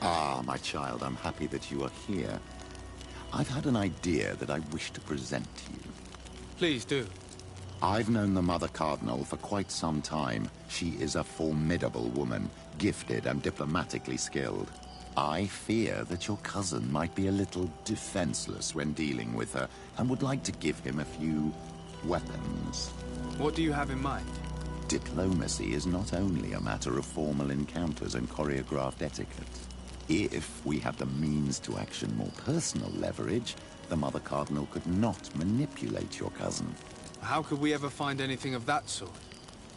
Ah, my child, I'm happy that you are here. I've had an idea that I wish to present to you. Please do. I've known the Mother Cardinal for quite some time. She is a formidable woman, gifted and diplomatically skilled. I fear that your cousin might be a little defenseless when dealing with her, and would like to give him a few weapons. What do you have in mind? Diplomacy is not only a matter of formal encounters and choreographed etiquette. If we have the means to action more personal leverage, the Mother Cardinal could not manipulate your cousin. How could we ever find anything of that sort?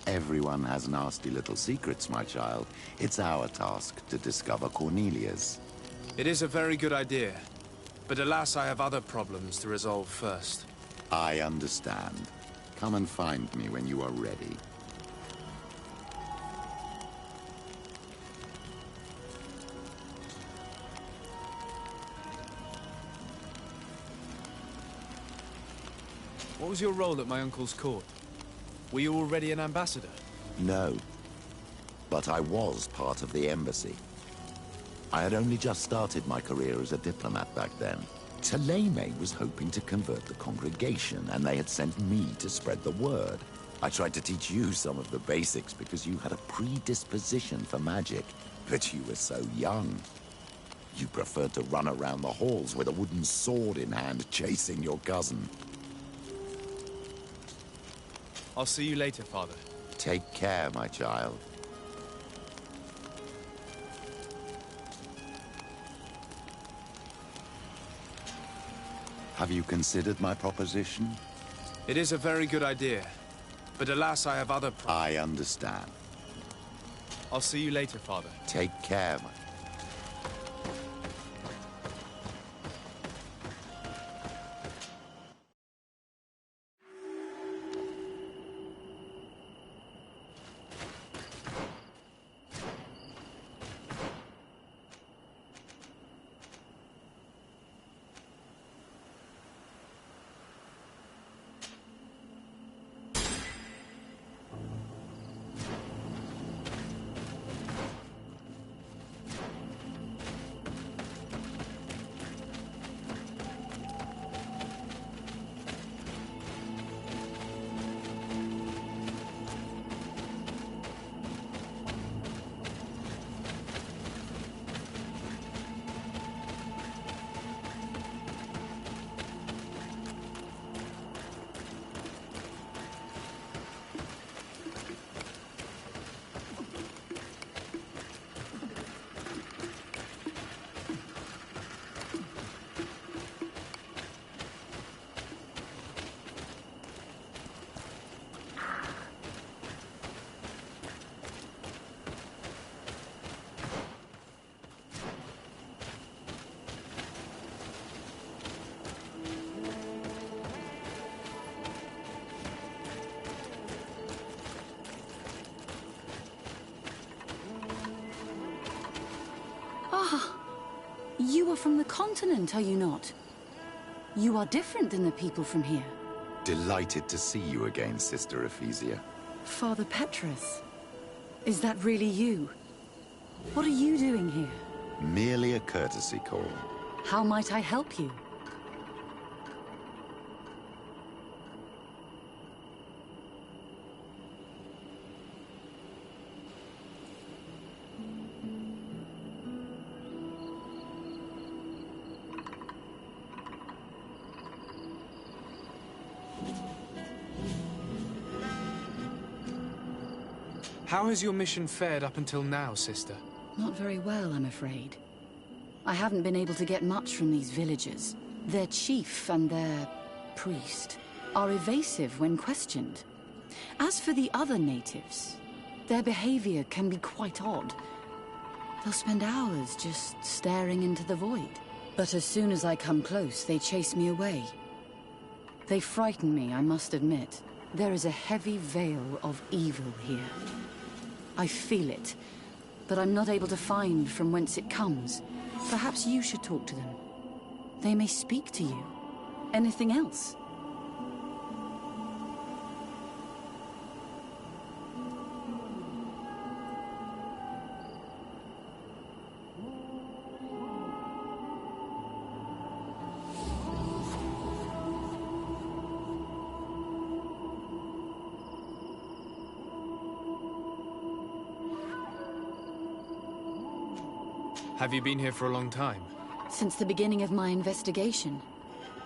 Everyone has nasty little secrets, my child. It's our task to discover Cornelia's. It is a very good idea, but alas, I have other problems to resolve first. I understand. Come and find me when you are ready. What was your role at my uncle's court? Were you already an ambassador? No, but I was part of the embassy. I had only just started my career as a diplomat back then. Taleme was hoping to convert the congregation, and they had sent me to spread the word. I tried to teach you some of the basics because you had a predisposition for magic, but you were so young. You preferred to run around the halls with a wooden sword in hand, chasing your cousin. I'll see you later, Father. Take care, my child. Have you considered my proposition? It is a very good idea, but alas, I have other I understand. I'll see you later, Father. Take care, my... You are from the continent, are you not? You are different than the people from here. Delighted to see you again, Sister Ephesia. Father Petrus, is that really you? What are you doing here? Merely a courtesy call. How might I help you? How has your mission fared up until now, sister? Not very well, I'm afraid. I haven't been able to get much from these villagers. Their chief and their priest are evasive when questioned. As for the other natives, their behavior can be quite odd. They'll spend hours just staring into the void. But as soon as I come close, they chase me away. They frighten me, I must admit. There is a heavy veil of evil here. I feel it, but I'm not able to find from whence it comes. Perhaps you should talk to them. They may speak to you. Anything else? Have you been here for a long time? Since the beginning of my investigation.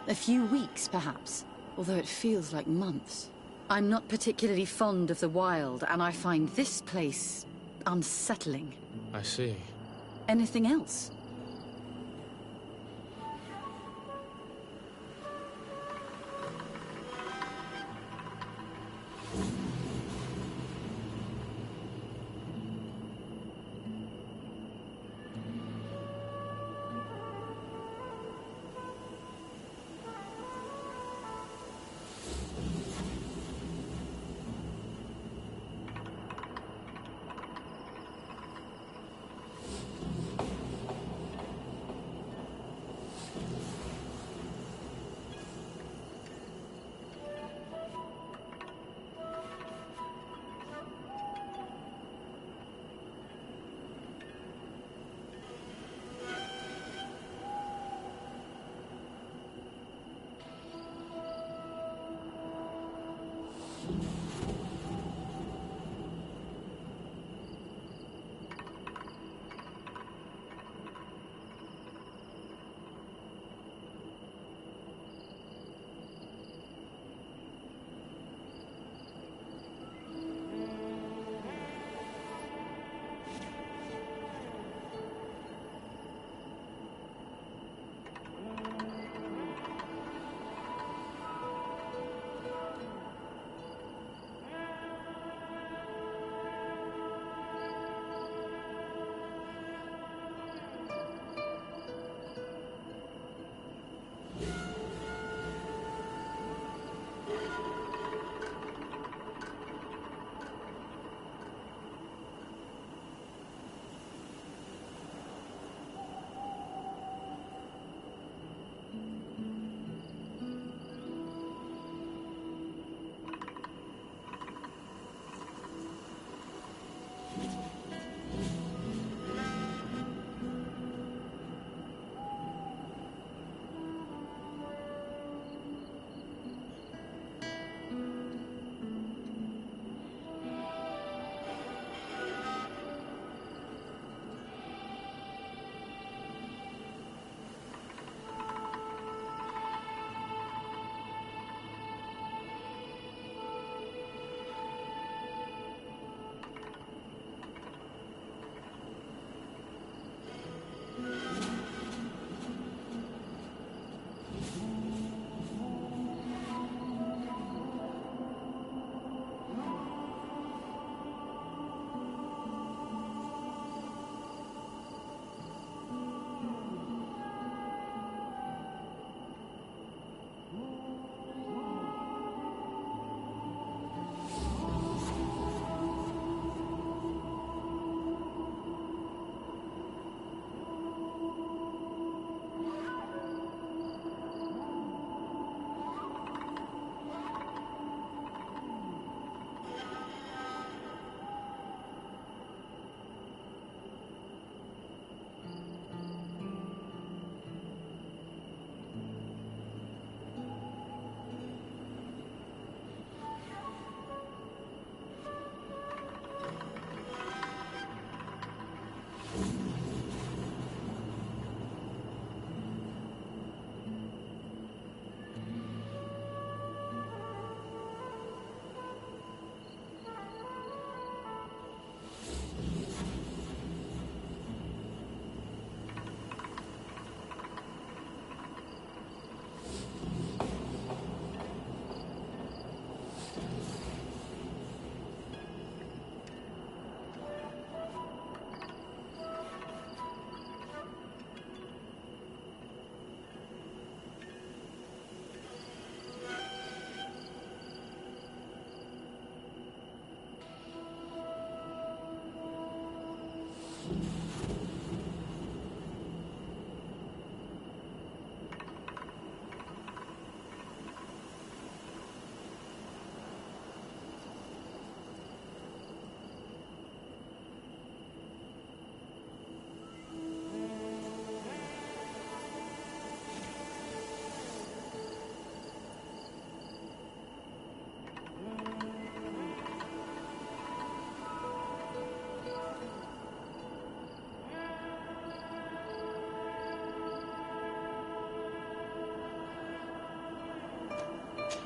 A few weeks, perhaps, although it feels like months. I'm not particularly fond of the wild, and I find this place unsettling. I see. Anything else?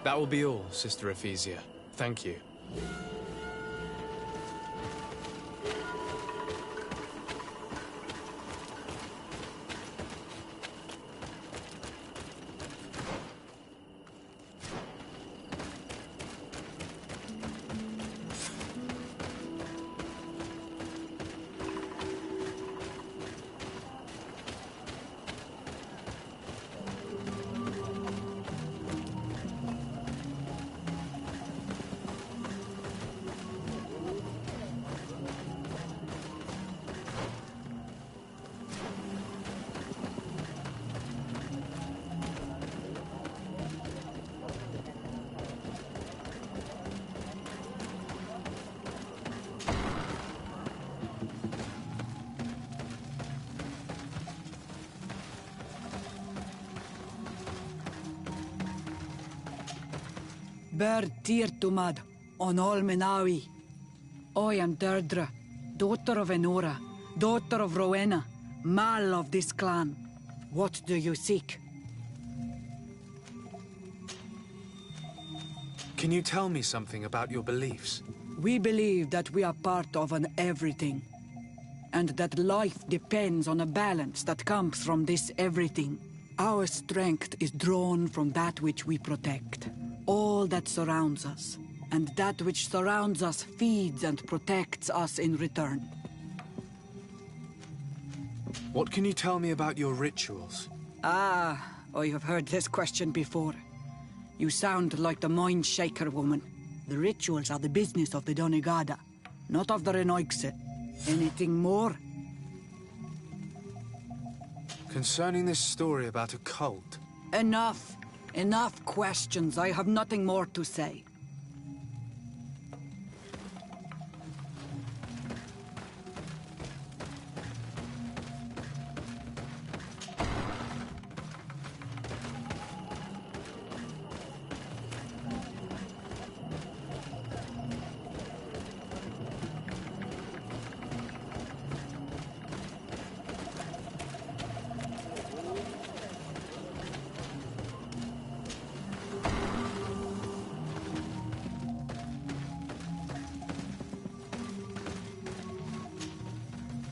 That will be all, Sister Ephesia. Thank you. Ber tir tumad, on all Menawi. I am Deirdre, daughter of Enora, daughter of Rowena, Mal of this clan. What do you seek? Can you tell me something about your beliefs? We believe that we are part of an everything, and that life depends on a balance that comes from this everything. Our strength is drawn from that which we protect, all that surrounds us, and that which surrounds us feeds and protects us in return. What can you tell me about your rituals? Ah, I have heard this question before. You sound like the Mind Shaker woman. The rituals are the business of the Donegada, not of the Renoixe. Anything more? Concerning this story about a cult. Enough. Enough questions. I have nothing more to say.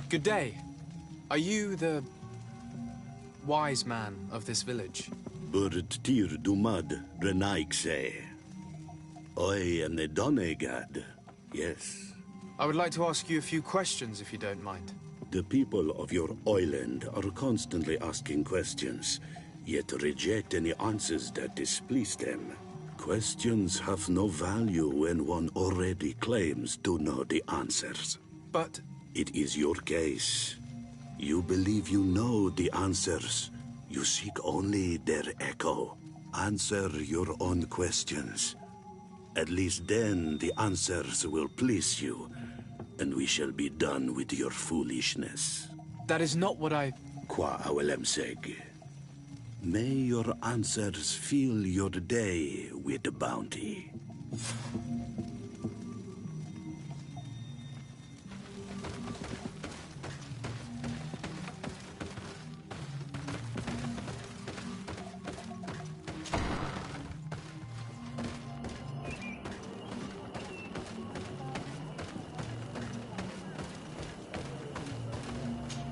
Good day. Are you the wise man of this village? Burt tir dumad Renaikse. I am the Donegad, yes. I would like to ask you a few questions, if you don't mind. The people of your island are constantly asking questions, yet reject any answers that displease them. Questions have no value when one already claims to know the answers. But it is your case. You believe you know the answers. You seek only their echo. Answer your own questions. At least then the answers will please you, and we shall be done with your foolishness. that is not what I... Qua awelemseg. May your answers fill your day with bounty.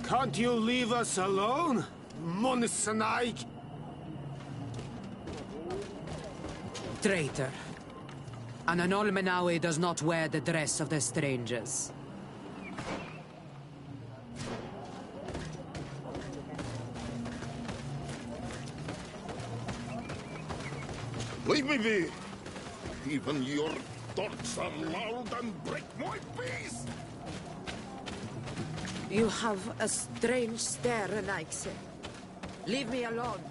Can't you leave us alone, Monisanaig? Traitor. An Anolmenawi does not wear the dress of the strangers. Leave me be! Even your thoughts are loud and break my peace! You have a strange stare, Renaikse. Leave me alone.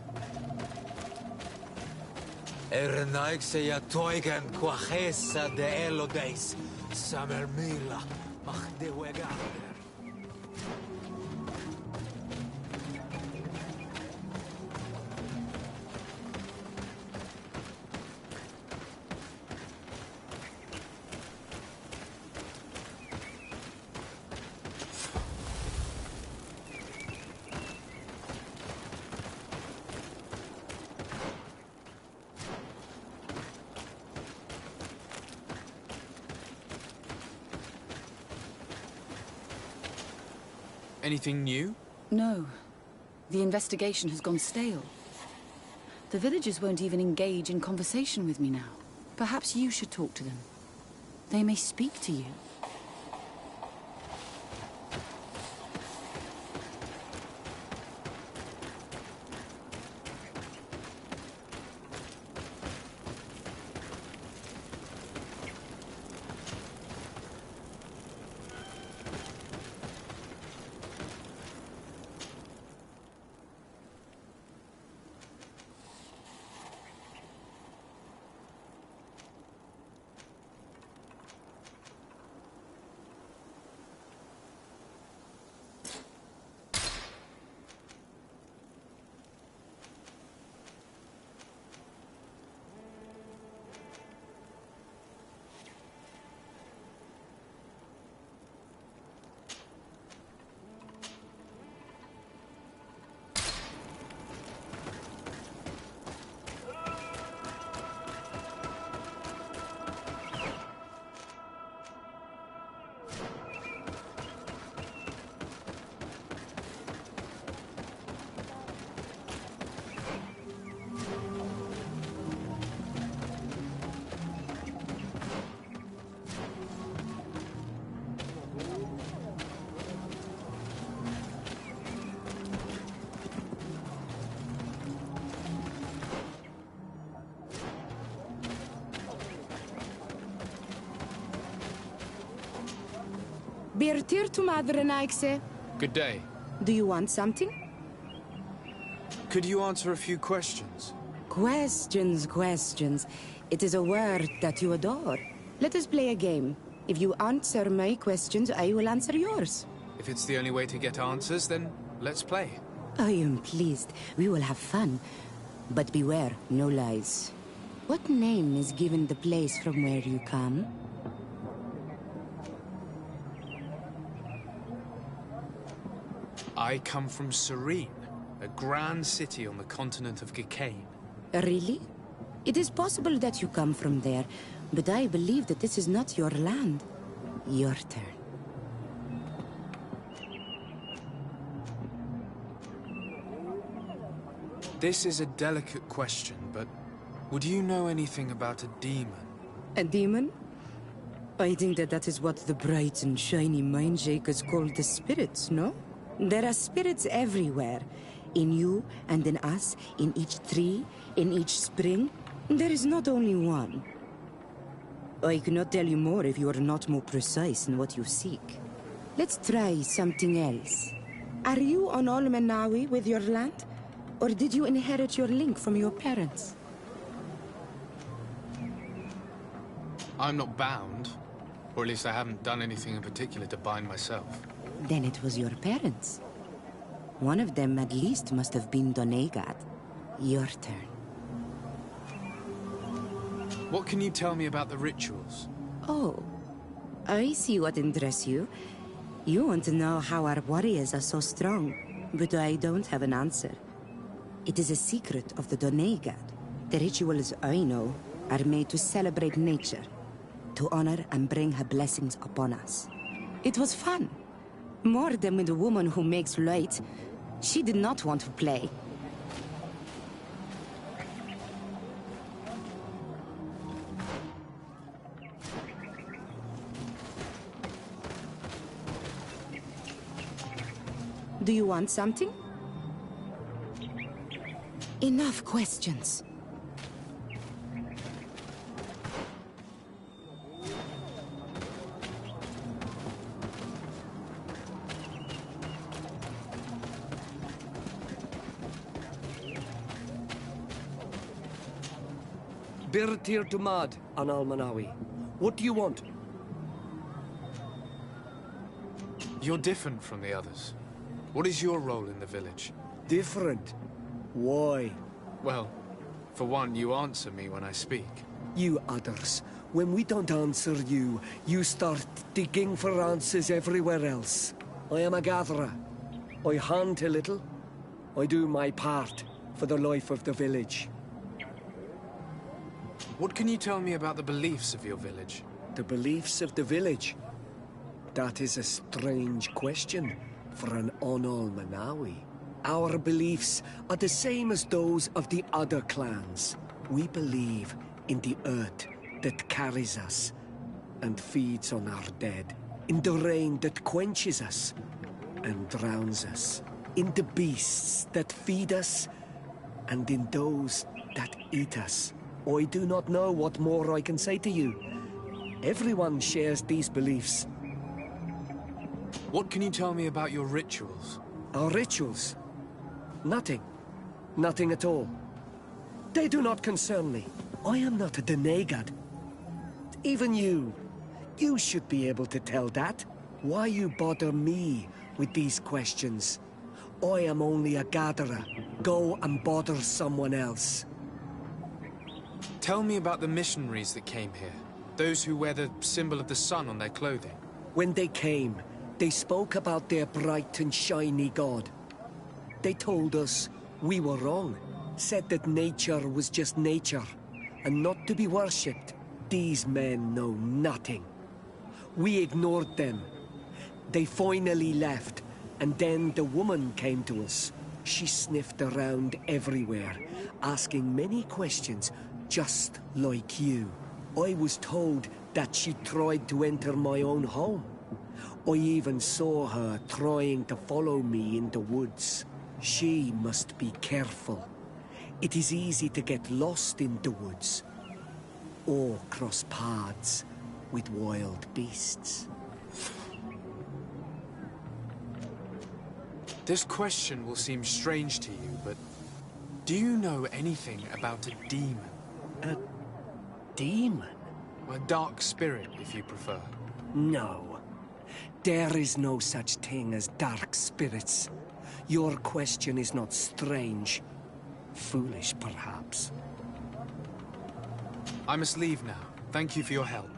Renaikse ya toigan quachesa de elodeis. Samermila, mach de wegander. Anything new? No. The investigation has gone stale. The villagers won't even engage in conversation with me now. Perhaps you should talk to them. They may speak to you. Birtir to Madre Naikse. Good day. Do you want something? Could you answer a few questions? Questions. It is a word that you adore. Let us play a game. If you answer my questions, I will answer yours. If it's the only way to get answers, then let's play. I am pleased. We will have fun. But beware, no lies. What name is given the place from where you come? I come from Serene, a grand city on the continent of Gicane. Really? It is possible that you come from there, but I believe that this is not your land. Your turn. This is a delicate question, but would you know anything about a demon? A demon? I think that is what the bright and shiny mind shakers call the spirits, no? There are spirits everywhere. In you and in us, in each tree, in each spring. There is not only one. I cannot tell you more if you are not more precise in what you seek. Let's try something else. Are you on Olmenawi with your land? Or did you inherit your link from your parents? I'm not bound. Or at least I haven't done anything in particular to bind myself. Then it was your parents. One of them at least must have been Doneigad. Your turn. What can you tell me about the rituals? Oh, I see what interests you. You want to know how our warriors are so strong, but I don't have an answer. It is a secret of the Doneigad. The rituals I know are made to celebrate nature, to honor and bring her blessings upon us. It was fun. More than with a woman who makes light. She did not want to play. Do you want something? Enough questions. Birtir to Mad on Almanawi. What do you want? You're different from the others. What is your role in the village? Different? Why? Well, for one, you answer me when I speak. You others, when we don't answer you, you start digging for answers everywhere else. I am a gatherer. I hunt a little. I do my part for the life of the village. What can you tell me about the beliefs of your village? The beliefs of the village? That is a strange question. for an Onol Manawi. Our beliefs are the same as those of the other clans. We believe in the earth that carries us and feeds on our dead, in the rain that quenches us and drowns us, in the beasts that feed us and in those that eat us. I do not know what more I can say to you. Everyone shares these beliefs. What can you tell me about your rituals? Our rituals? Nothing. Nothing at all. They do not concern me. I am not a Denegad. Even you. You should be able to tell that. Why you bother me with these questions? I am only a gatherer. Go and bother someone else. Tell me about the missionaries that came here. Those who wear the symbol of the sun on their clothing. When they came, they spoke about their bright and shiny god. They told us we were wrong. Said that nature was just nature, and not to be worshipped. These men know nothing. We ignored them. They finally left, and then the woman came to us. She sniffed around everywhere, asking many questions, just like you. I was told that she tried to enter my own home. I even saw her trying to follow me in the woods. She must be careful. It is easy to get lost in the woods, or cross paths with wild beasts. This question will seem strange to you, but do you know anything about a demon? A demon? A dark spirit, if you prefer. No. There is no such thing as dark spirits. Your question is not strange. Foolish, perhaps. I must leave now. Thank you for your help.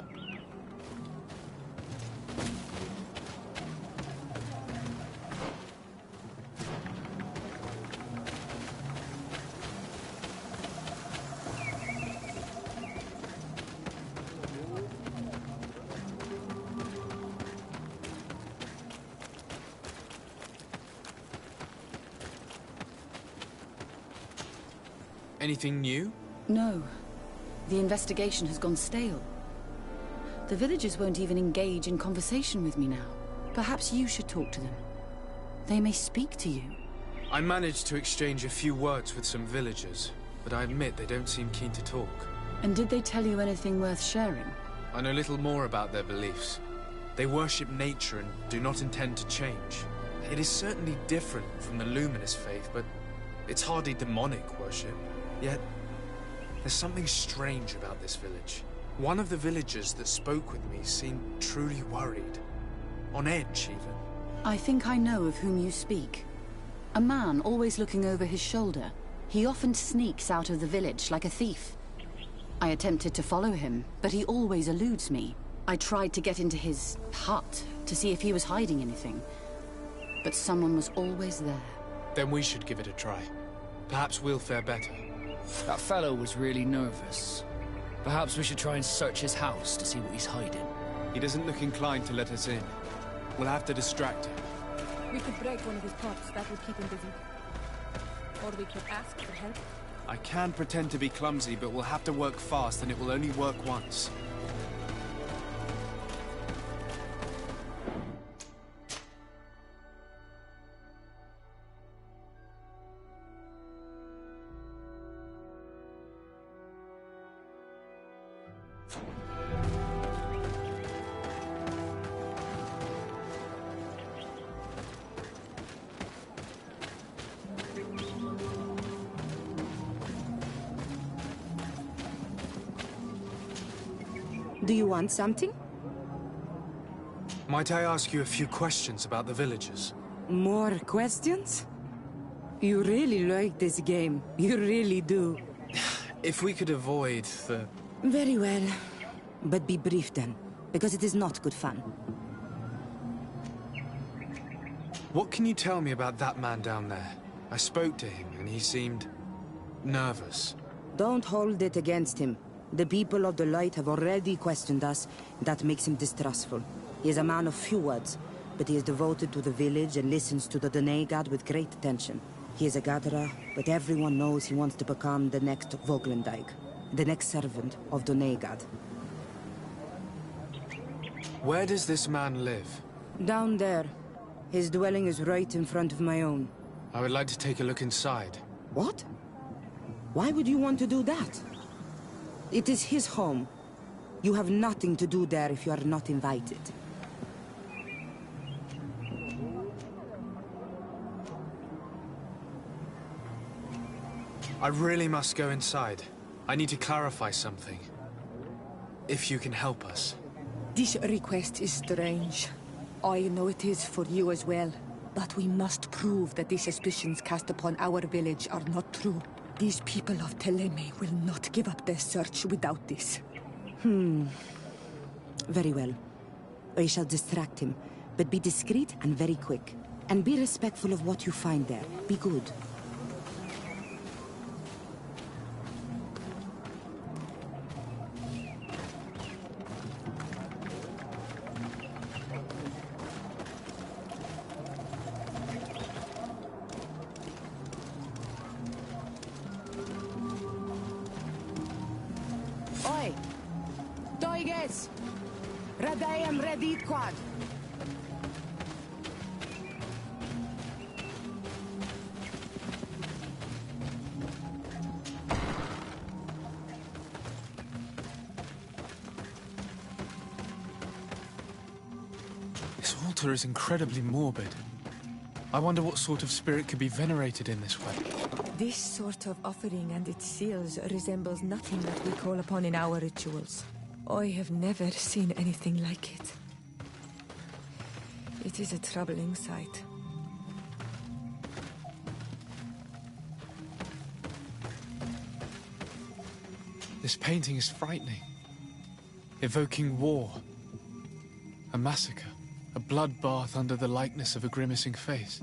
Anything new? No. The investigation has gone stale. The villagers won't even engage in conversation with me now. Perhaps you should talk to them. They may speak to you. I managed to exchange a few words with some villagers, but I admit they don't seem keen to talk. And did they tell you anything worth sharing? I know little more about their beliefs. They worship nature and do not intend to change. It is certainly different from the Luminous faith, but it's hardly demonic worship. Yet, there's something strange about this village. One of the villagers that spoke with me seemed truly worried. On edge, even. I think I know of whom you speak. A man always looking over his shoulder. He often sneaks out of the village like a thief. I attempted to follow him, but he always eludes me. I tried to get into his hut to see if he was hiding anything, but someone was always there. Then we should give it a try. Perhaps we'll fare better. That fellow was really nervous. Perhaps we should try and search his house to see what he's hiding. He doesn't look inclined to let us in. We'll have to distract him. We could break one of his pots. That would keep him busy. Or we could ask for help. I can pretend to be clumsy, but we'll have to work fast, and it will only work once. Do you want something? Might I ask you a few questions about the villagers? More questions? You really like this game. You really do. If we could avoid the... Very well. But be brief then, because it is not good fun. What can you tell me about that man down there? I spoke to him, and he seemed... nervous. Don't hold it against him. The people of the light have already questioned us. That makes him distrustful. He is a man of few words. but he is devoted to the village and listens to the Dene god with great attention. He is a gatherer, but everyone knows he wants to become the next Voglendijk, the next servant of Dene god. Where does this man live? Down there. His dwelling is right in front of my own. I would like to take a look inside. What? Why would you want to do that? It is his home. You have nothing to do there if you are not invited. I really must go inside. I need to clarify something. If you can help us. This request is strange. I know it is for you as well. But we must prove that the suspicions cast upon our village are not true. These people of Teleme will not give up their search without this. Very well. I shall distract him, but be discreet and very quick. And be respectful of what you find there. Be good. Oi! Doiges! Radayam Redit Quad! This altar is incredibly morbid. I wonder what sort of spirit could be venerated in this way. This sort of offering and its seals resembles nothing that we call upon in our rituals. I have never seen anything like it. It is a troubling sight. This painting is frightening. Evoking war. A massacre. A bloodbath under the likeness of a grimacing face.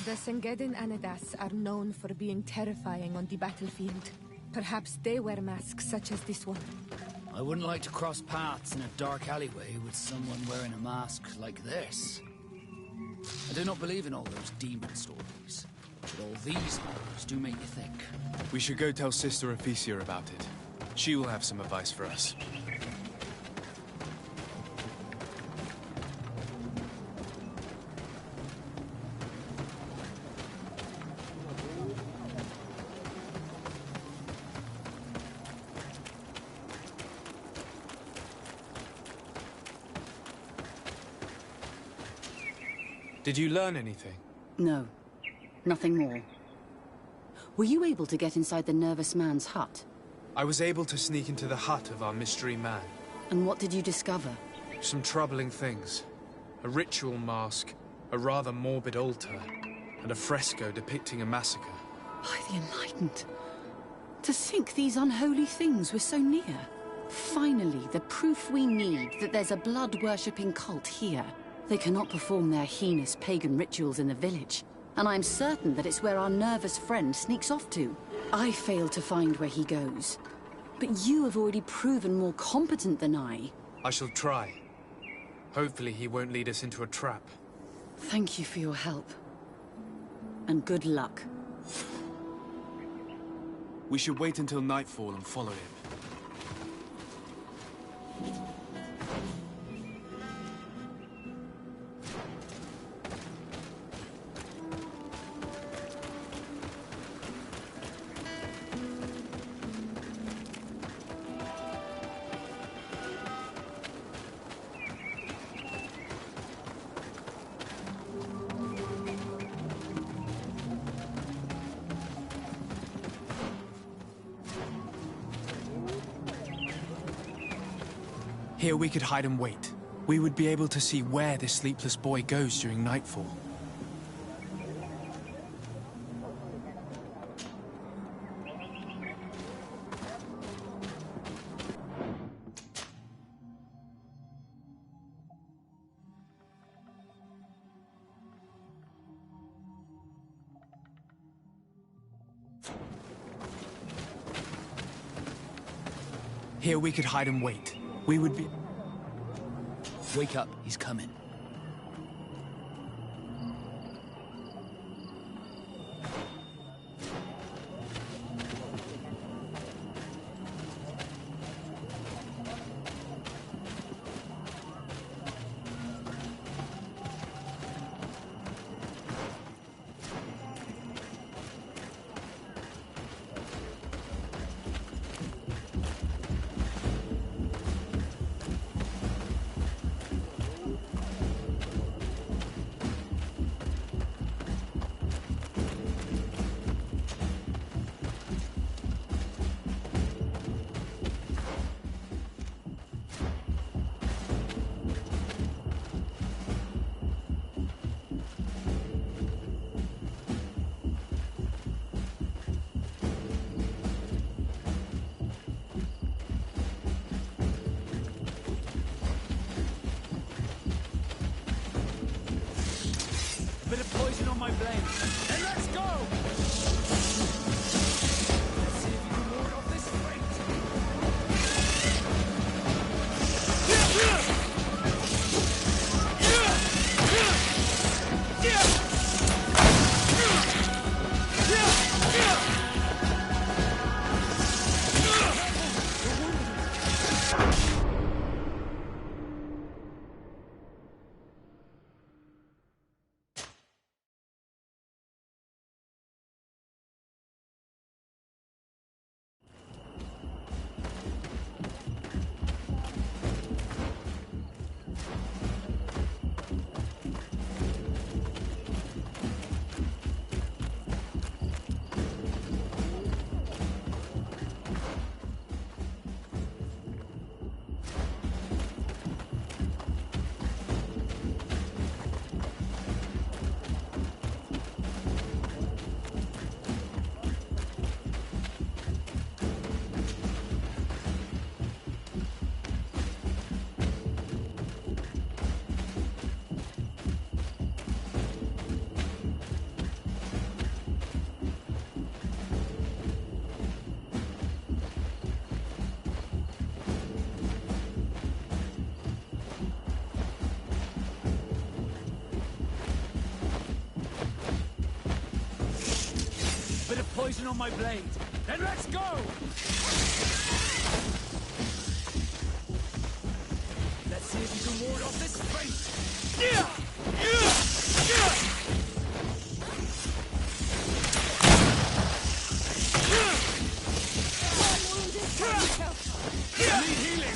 The Sengedin Anadas are known for being terrifying on the battlefield. Perhaps they wear masks such as this one. I wouldn't like to cross paths in a dark alleyway with someone wearing a mask like this. I do not believe in all those demon stories, but all these horrors do make you think. We should go tell Sister Ephesia about it. She will have some advice for us. Did you learn anything? No. Nothing more. Were you able to get inside the nervous man's hut? I was able to sneak into the hut of our mystery man. And what did you discover? Some troubling things. A ritual mask, a rather morbid altar, and a fresco depicting a massacre. By the Enlightened. To think these unholy things were so near. Finally, the proof we need that there's a blood-worshipping cult here. They cannot perform their heinous pagan rituals in the village. And I'm certain that it's where our nervous friend sneaks off to. I failed to find where he goes. But you have already proven more competent than I. I shall try. Hopefully he won't lead us into a trap. Thank you for your help. And good luck. We should wait until nightfall and follow him. Here we could hide and wait. We would be able to see where this sleepless boy goes during nightfall. Here we could hide and wait. We would be... Wake up, he's coming. Bit of poison on my blade. And let's go! Let's see if you can ward off this poison on my blade. Then let's go! Let's see if you can ward off this fate. I need healing.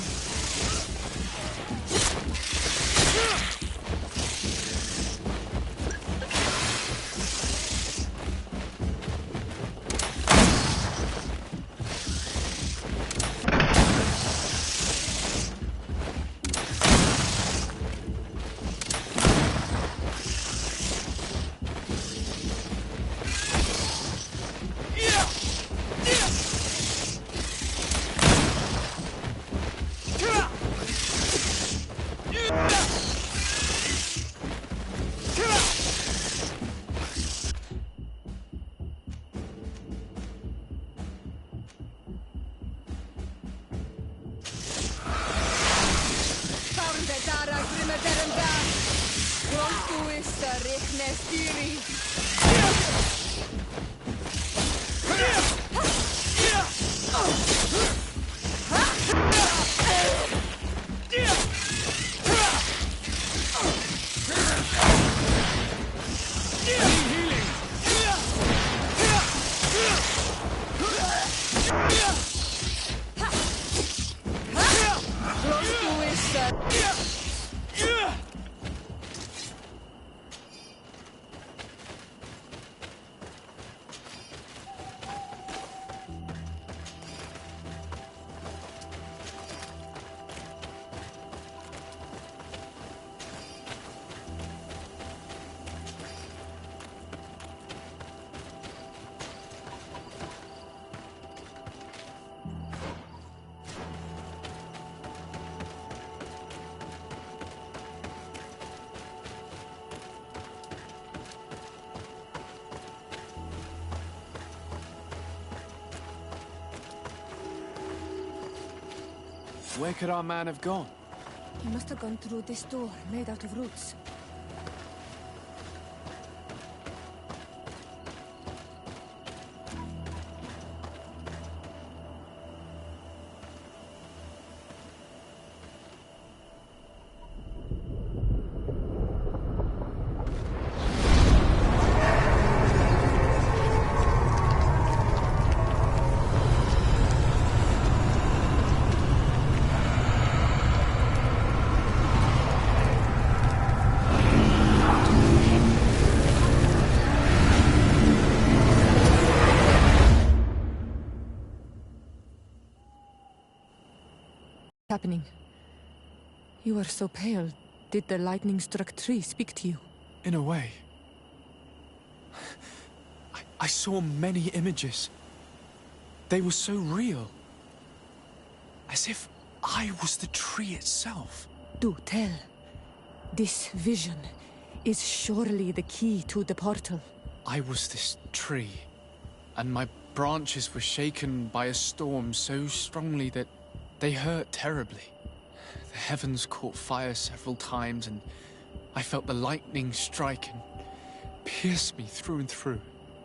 Where could our man have gone? He must have gone through this door, made out of roots. Happening? You are so pale. Did the lightning-struck tree speak to you? In a way. I saw many images. They were so real. As if I was the tree itself. Do tell. This vision is surely the key to the portal. I was this tree, and my branches were shaken by a storm so strongly that they hurt terribly. The heavens caught fire several times, and I felt the lightning strike and pierce me through and through.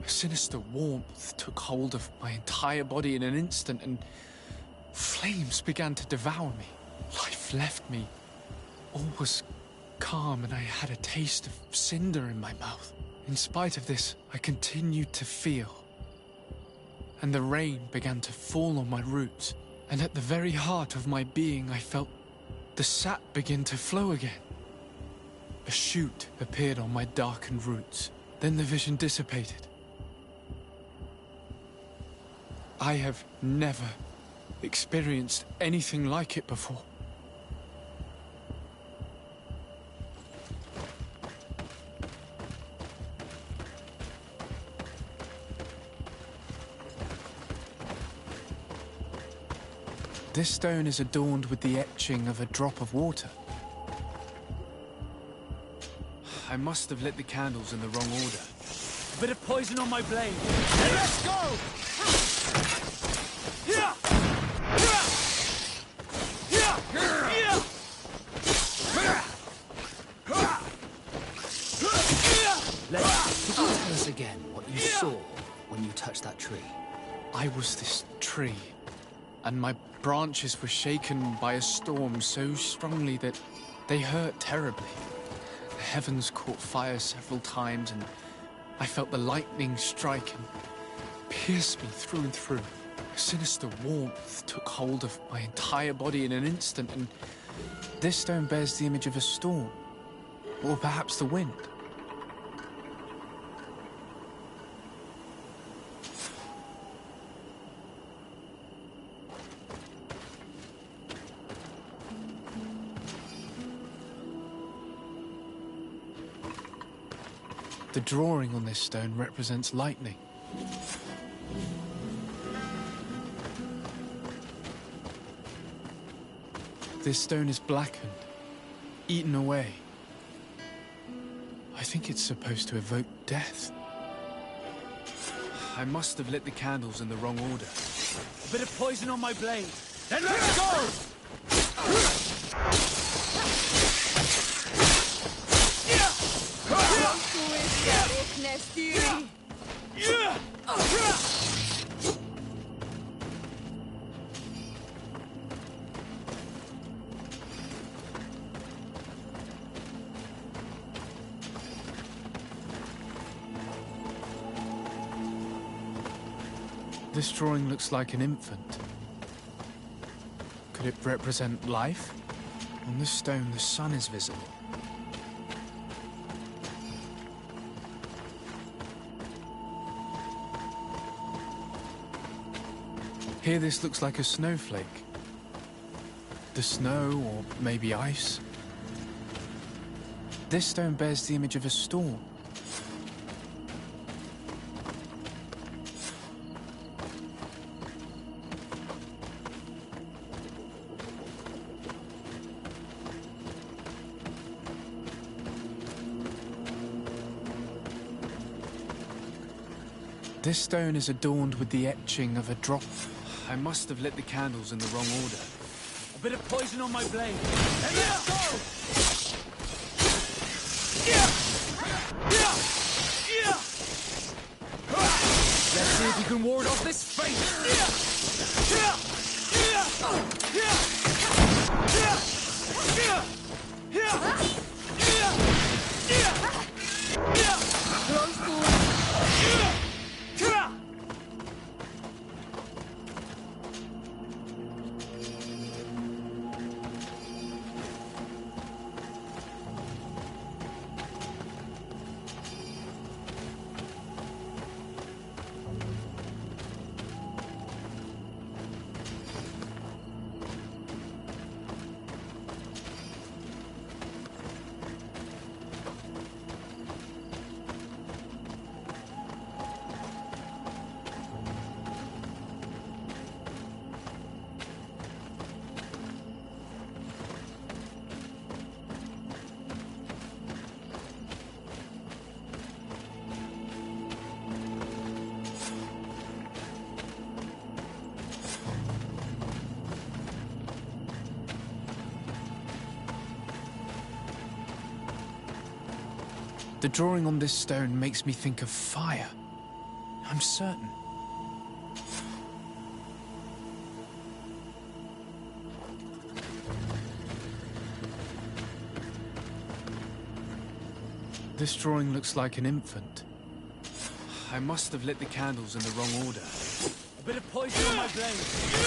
A sinister warmth took hold of my entire body in an instant, and flames began to devour me. Life left me. All was calm, and I had a taste of cinder in my mouth. In spite of this, I continued to feel. And the rain began to fall on my roots. And at the very heart of my being, I felt the sap begin to flow again. A shoot appeared on my darkened roots. Then the vision dissipated. I have never experienced anything like it before. This stone is adorned with the etching of a drop of water. I must have lit the candles in the wrong order. A bit of poison on my blade. And let's go! Could you tell us again what you saw when you touched that tree? I was this tree, and my branches were shaken by a storm so strongly that they hurt terribly. The heavens caught fire several times, and I felt the lightning strike and pierce me through and through. A sinister warmth took hold of my entire body in an instant, and this stone bears the image of a storm, or perhaps the wind. The drawing on this stone represents lightning. This stone is blackened, eaten away. I think it's supposed to evoke death. I must have lit the candles in the wrong order. A bit of poison on my blade. Then let's go! This drawing looks like an infant. Could it represent life? On this stone, the sun is visible. Here this looks like a snowflake. The snow, or maybe ice. This stone bears the image of a storm. This stone is adorned with the etching of a drop. I must have lit the candles in the wrong order. A A bit of poison on my blade. And let's go! Let's see if you can ward off this fate! The drawing on this stone makes me think of fire. I'm certain. This drawing looks like an infant. I must have lit the candles in the wrong order. A bit of poison on my blade.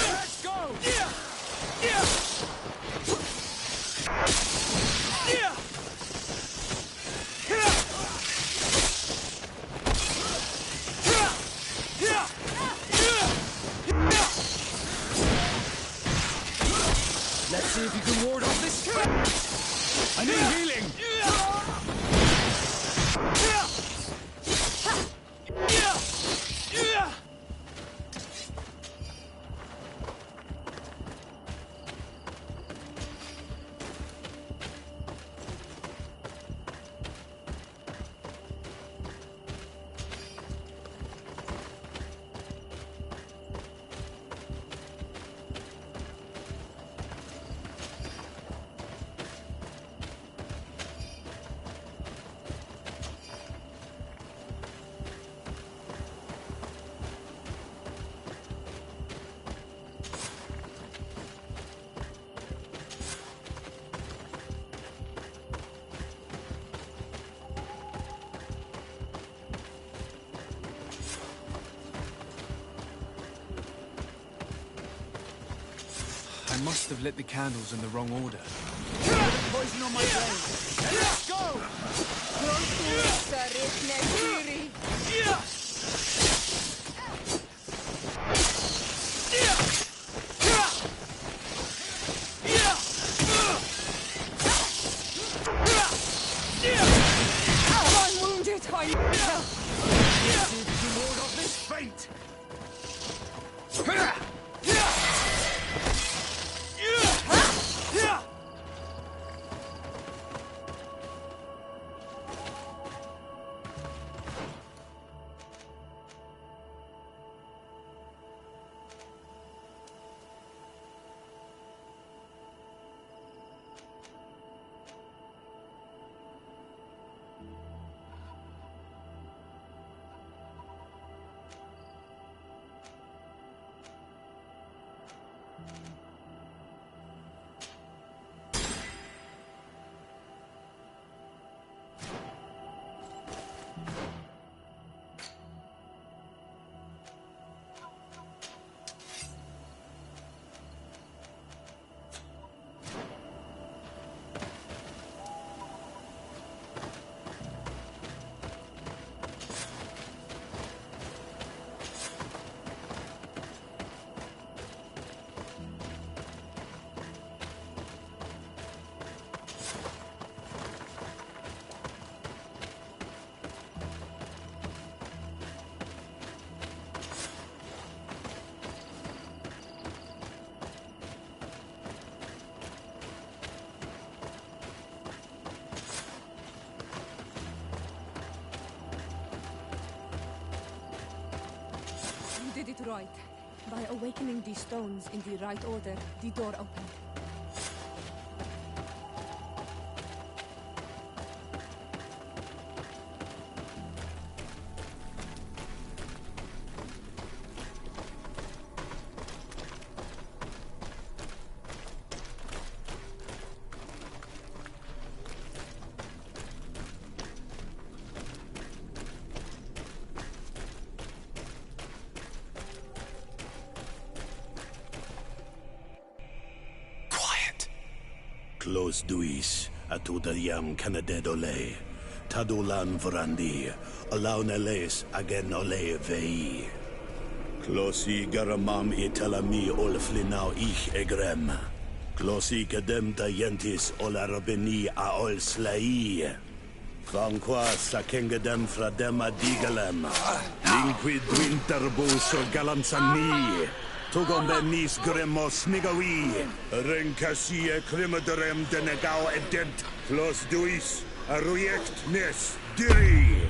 Let's go! Let's see if you can ward off this. I need healing. I must have lit the candles in the wrong order. Poison on my blade. And let's go! I'm wounded. I need help. Let's see if you can ward off this fate. You did it right. By awakening these stones in the right order, the door opened. close duis, atuda yam canadedole. Tadulan vrandi, alaun eles again ole vei. Closi garamam italami olflinau ich egrem. Closi cadem dayentis olarabeni a ol slai. Vanqua sakengedem fradema digalem. Linquid winterbus galamsani. Tugombenis gremos nigawi. Rencasie crimaderem denegao edent. Clos duis, arruiect nes diri.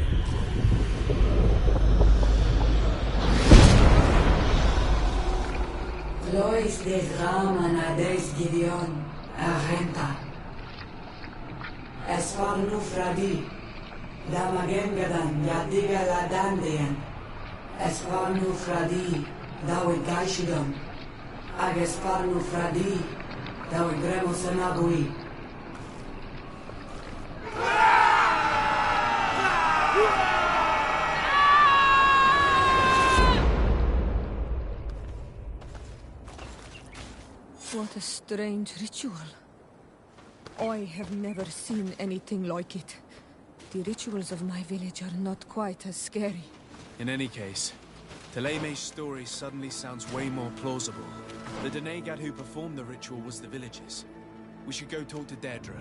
Lois des Raman ades Gideon, Argenta. Esparnu Fradi, Damagengadan, Yadiga Ladandean. Esparnu Fradi, Dawe Gaishidon. Agesparnu Fradi, Dawe Gremosanabui. What a strange ritual. I have never seen anything like it. The rituals of my village are not quite as scary. In any case, Teleme's story suddenly sounds way more plausible. The Denegad who performed the ritual was the villagers. We should go talk to Deirdre.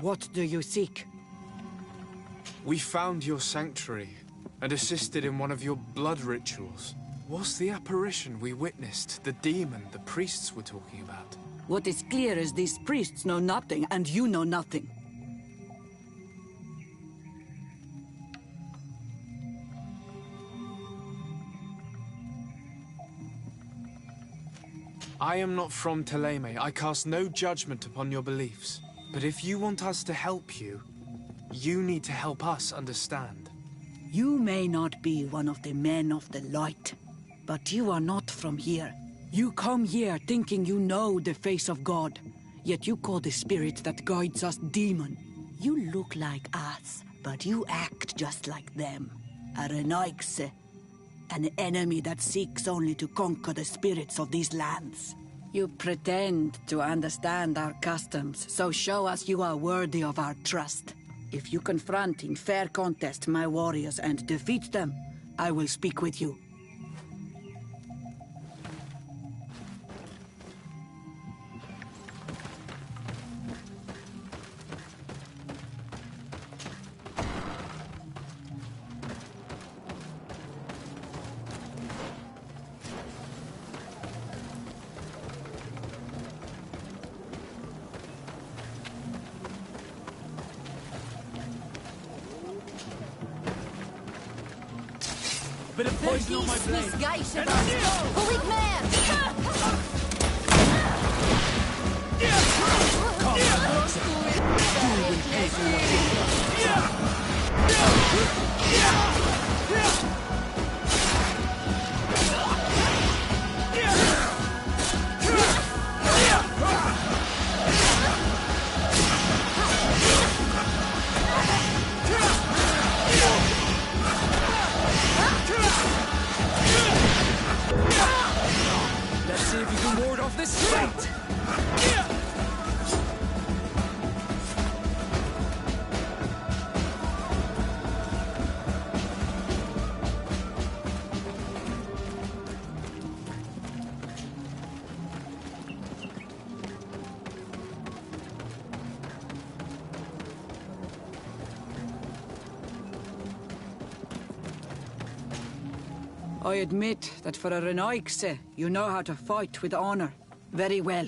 What do you seek? We found your sanctuary and assisted in one of your blood rituals. Was the apparition we witnessed the demon the priests were talking about? What is clear is these priests know nothing, and you know nothing. I am not from Teleme. I cast no judgment upon your beliefs. But if you want us to help you, you need to help us understand. You may not be one of the men of the light, but you are not from here. You come here thinking you know the face of God, yet you call the spirit that guides us demon. You look like us, but you act just like them. A Renaigse, an enemy that seeks only to conquer the spirits of these lands. You pretend to understand our customs, so show us you are worthy of our trust. If you confront in fair contest my warriors and defeat them, I will speak with you. Bit of poison on my blade. this fate! I admit that for a Renoixe, you know how to fight with honor. Very well.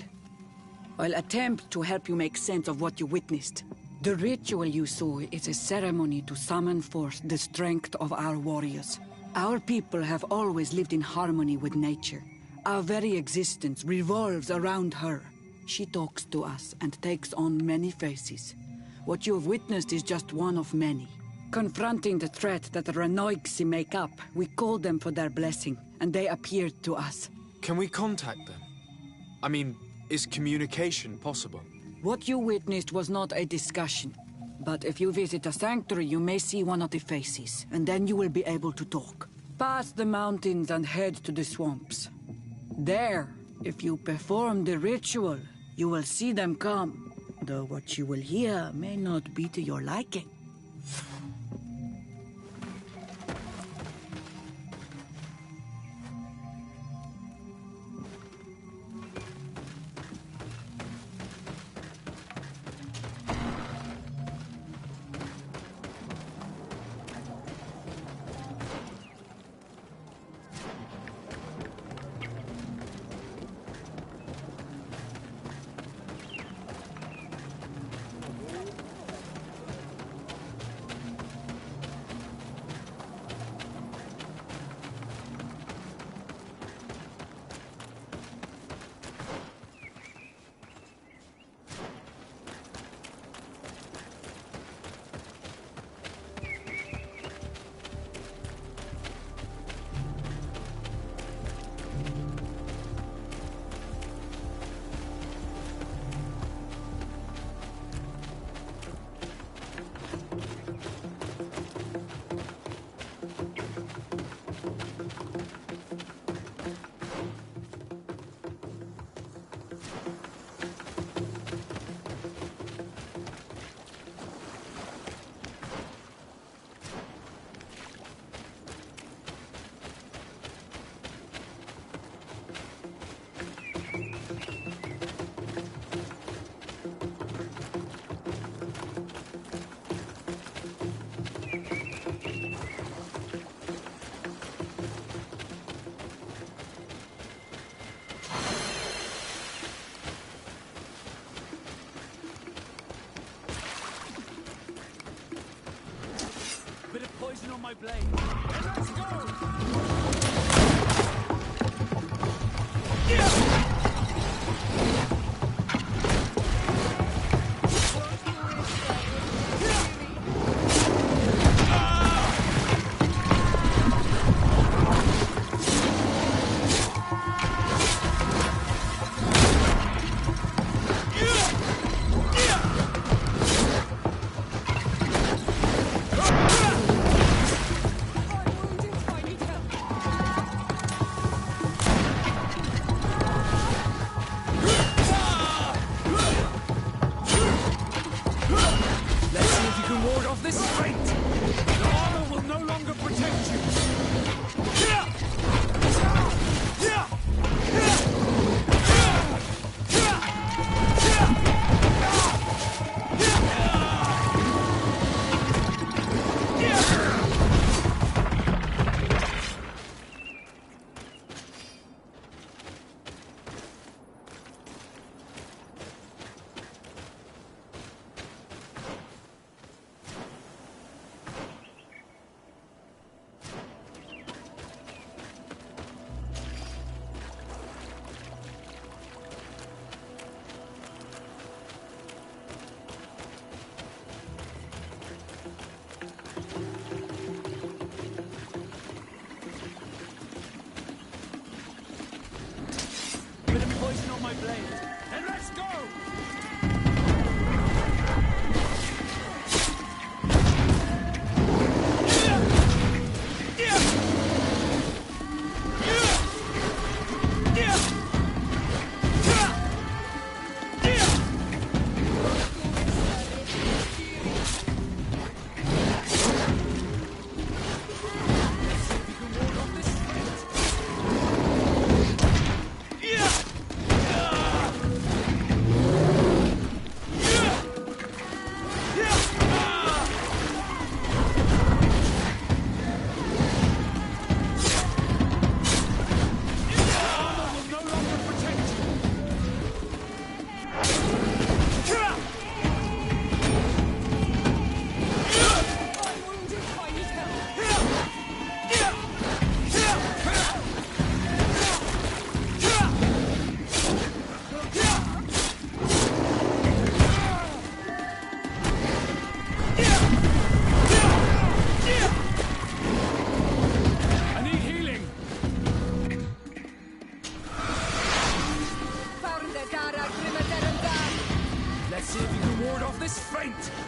I'll attempt to help you make sense of what you witnessed. The ritual you saw is a ceremony to summon forth the strength of our warriors. Our people have always lived in harmony with nature. Our very existence revolves around her. She talks to us and takes on many faces. What you have witnessed is just one of many. Confronting the threat that the Renoixe make up, we called them for their blessing, and they appeared to us. Can we contact them? I mean, is communication possible? What you witnessed was not a discussion. But if you visit a sanctuary, you may see one of the faces, and then you will be able to talk. Pass the mountains and head to the swamps. There, if you perform the ritual, you will see them come. Though what you will hear may not be to your liking. Poison on my blade. And let's go! Poison on my blade. And let's go! restraint!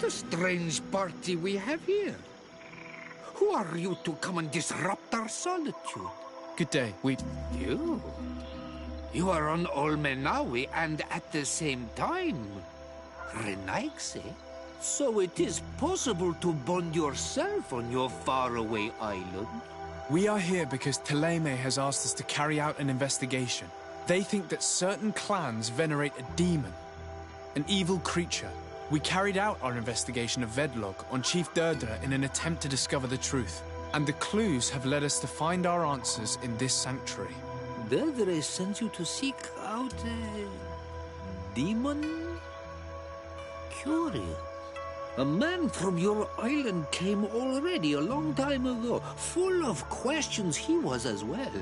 What a strange party we have here. Who are you to come and disrupt our solitude? Good day. You? You are on Olmenawi and at the same time Renaigse? So it is possible to bond yourself on your faraway island? We are here because Thélème has asked us to carry out an investigation. They think that certain clans venerate a demon, an evil creature. We carried out our investigation of Vedlog on Chief Deirdre in an attempt to discover the truth. And the clues have led us to find our answers in this sanctuary. Deirdre sent you to seek out a demon? Curious. A man from your island came already a long time ago. Full of questions he was as well.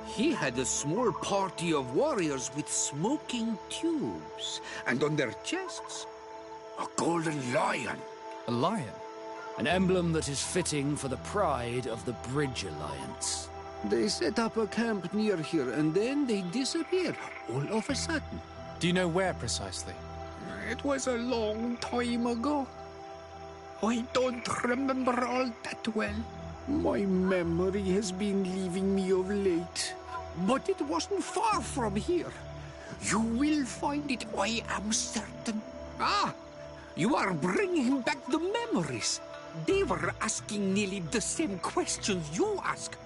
He had a small party of warriors with smoking tubes. And on their chests, a golden lion. A lion? An emblem that is fitting for the pride of the Bridge Alliance. They set up a camp near here, and then they disappeared, all of a sudden. Do you know where precisely? It was a long time ago. I don't remember all that well. My memory has been leaving me of late. But it wasn't far from here. You will find it, I am certain. Ah! You are bringing back the memories. They were asking nearly the same questions you ask.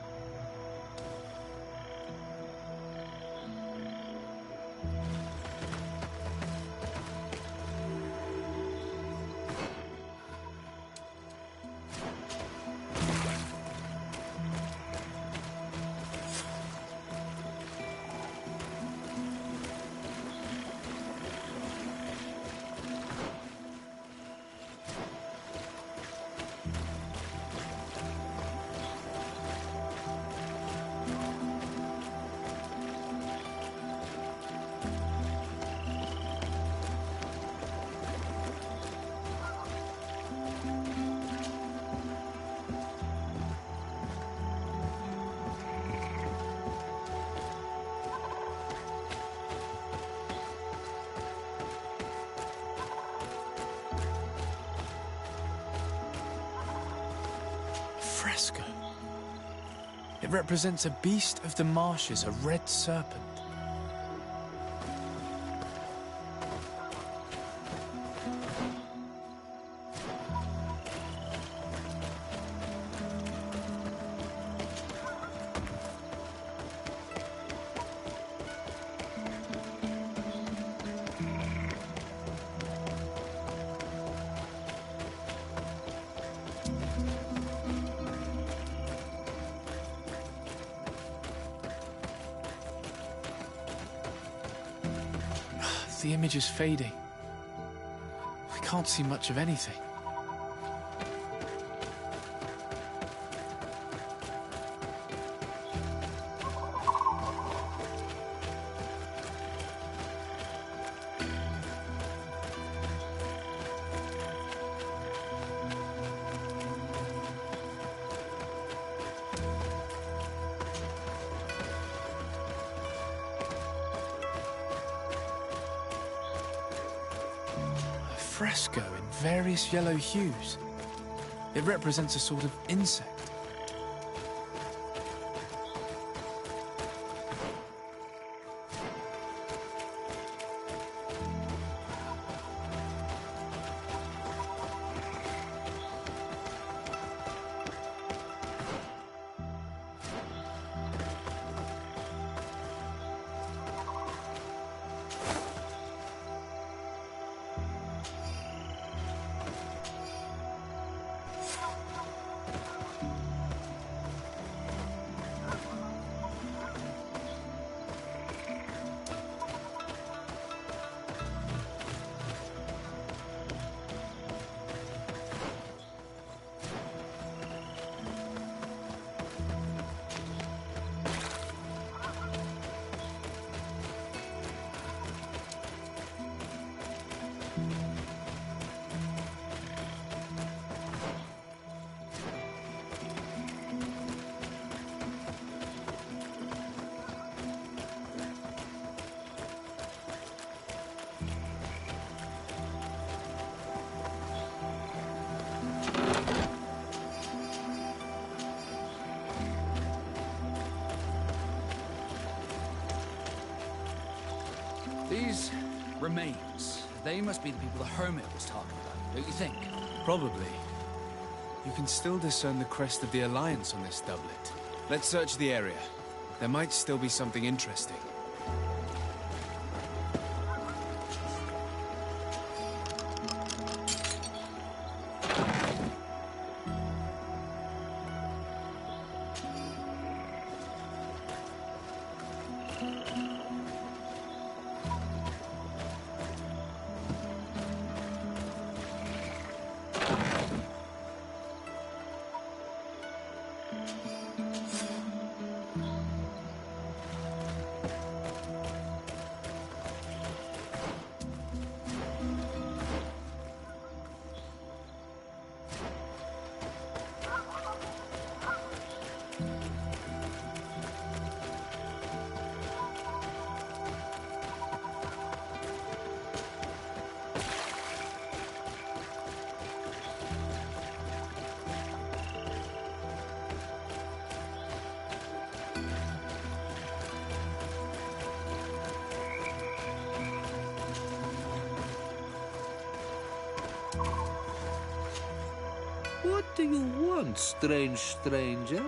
Fresco. It represents a beast of the marshes, a red serpent. The image is fading. I can't see much of anything. Fresco in various yellow hues. It represents a sort of insect. These remains, they must be the people the Hermit was talking about, don't you think? Probably. You can still discern the crest of the Alliance on this doublet. Let's search the area. There might still be something interesting. What do you want, strange stranger?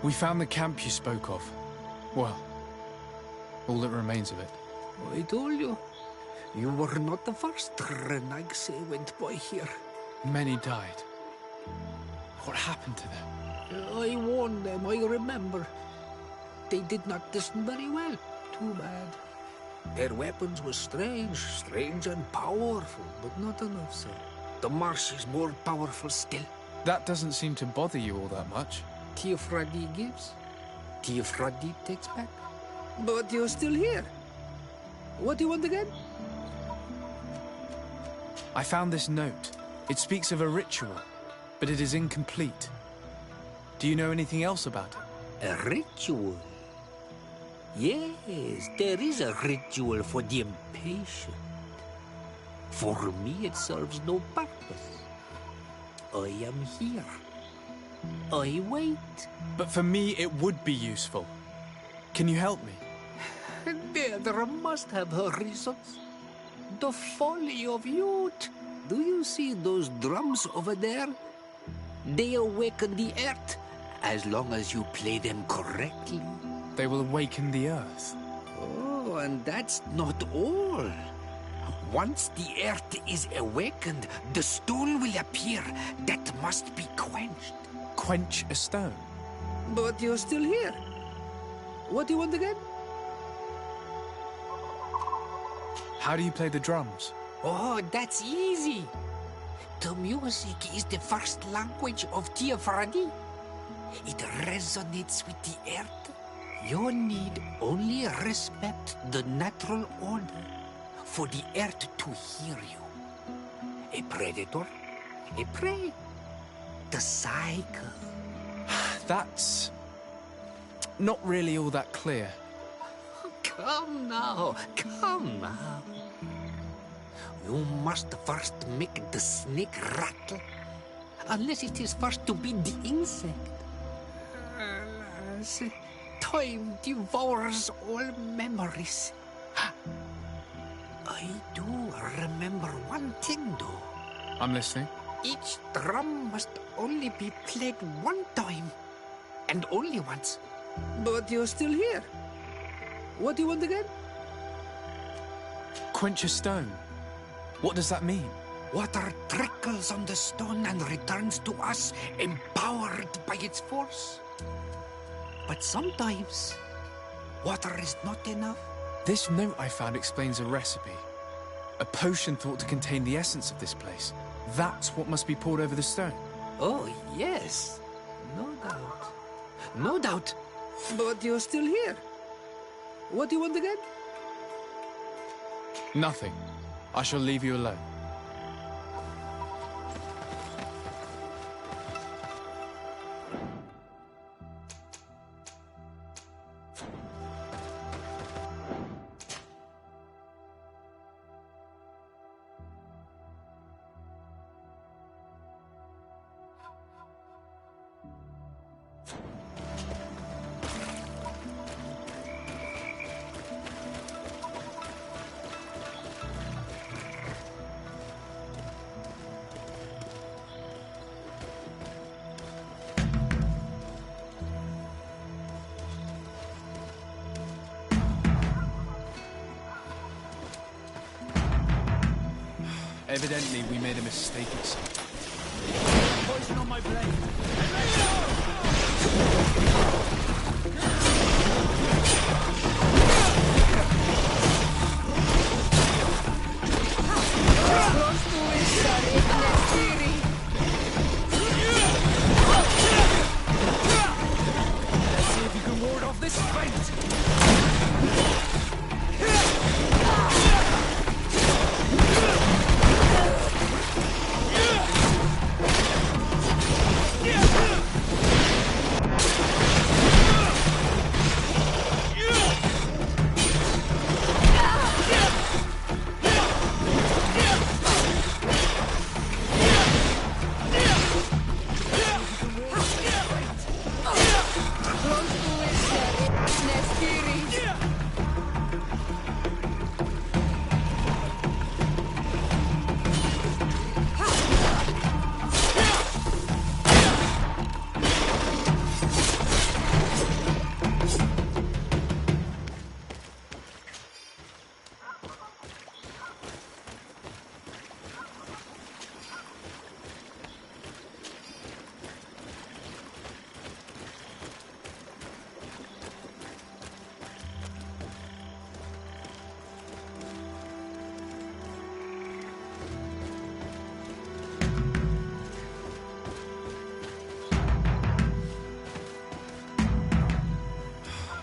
We found the camp you spoke of. Well, all that remains of it. I told you. You were not the first Renaigse went by here. Many died. What happened to them? I warned them, I remember. They did not listen very well. Too bad. Their weapons were strange and powerful, but not enough, sir. The Marsh is more powerful still. That doesn't seem to bother you all that much. Teofradi gives, Teofradi takes back. But you're still here. What do you want again? I found this note. It speaks of a ritual, but it is incomplete. Do you know anything else about it? A ritual? Yes, there is a ritual for the impatient. For me, it serves no purpose. I am here. I wait. But for me, it would be useful. Can you help me? There must have her reasons. The folly of youth. Do you see those drums over there? They awaken the earth, as long as you play them correctly. They will awaken the earth. Oh, and that's not all. Once the earth is awakened, the stone will appear that must be quenched. Quench a stone? But you're still here. What do you want again? How do you play the drums? Oh, that's easy. The music is the first language of Teofradi. It resonates with the earth. You need only respect the natural order for the earth to hear you. A predator, a prey. The cycle. That's not really all that clear. Come now, come now. You must first make the snake rattle, unless it is first to be the insect. Alas, time devours all memories. I do remember one thing, though. I'm listening. Each drum must only be played one time, and only once. But you're still here. What do you want again? Quench a stone. What does that mean? Water trickles on the stone and returns to us, empowered by its force. But sometimes, water is not enough. This note I found explains a recipe. A potion thought to contain the essence of this place. That's what must be poured over the stone. Oh, yes. No doubt. No doubt. But you're still here. What do you want again? Nothing. I shall leave you alone. Evidently, we made a mistake at some point. Poison on my blade. Let's see if you can ward off this fate!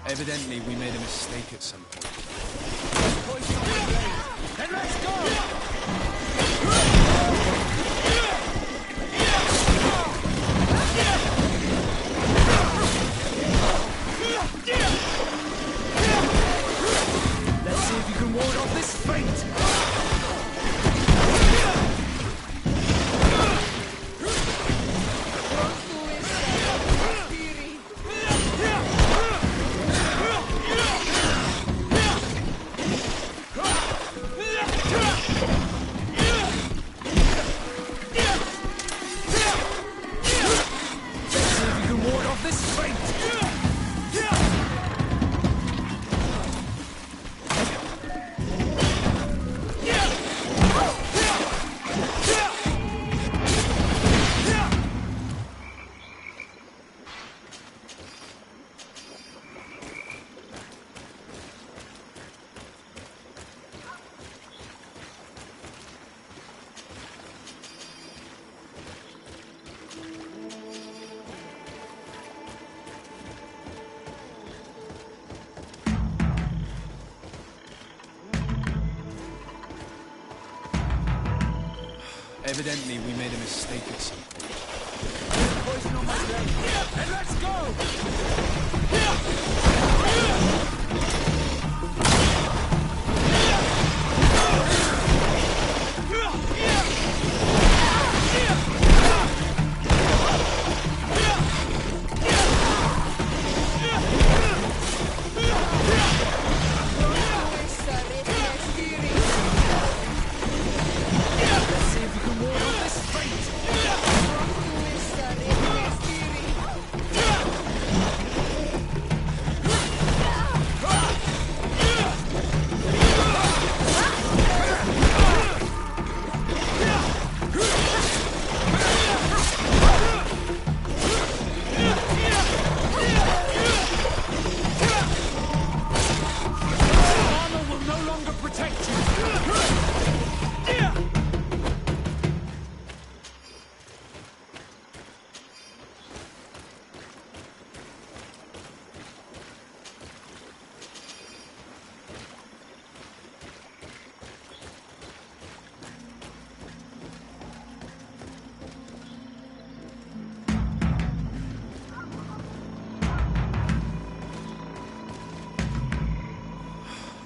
Evidently, we made a mistake at some point. Poison on my blade. Then let's go! Let's see if you can ward off this fate! Evidently, we made a mistake at some point. Poison on my blade. And let's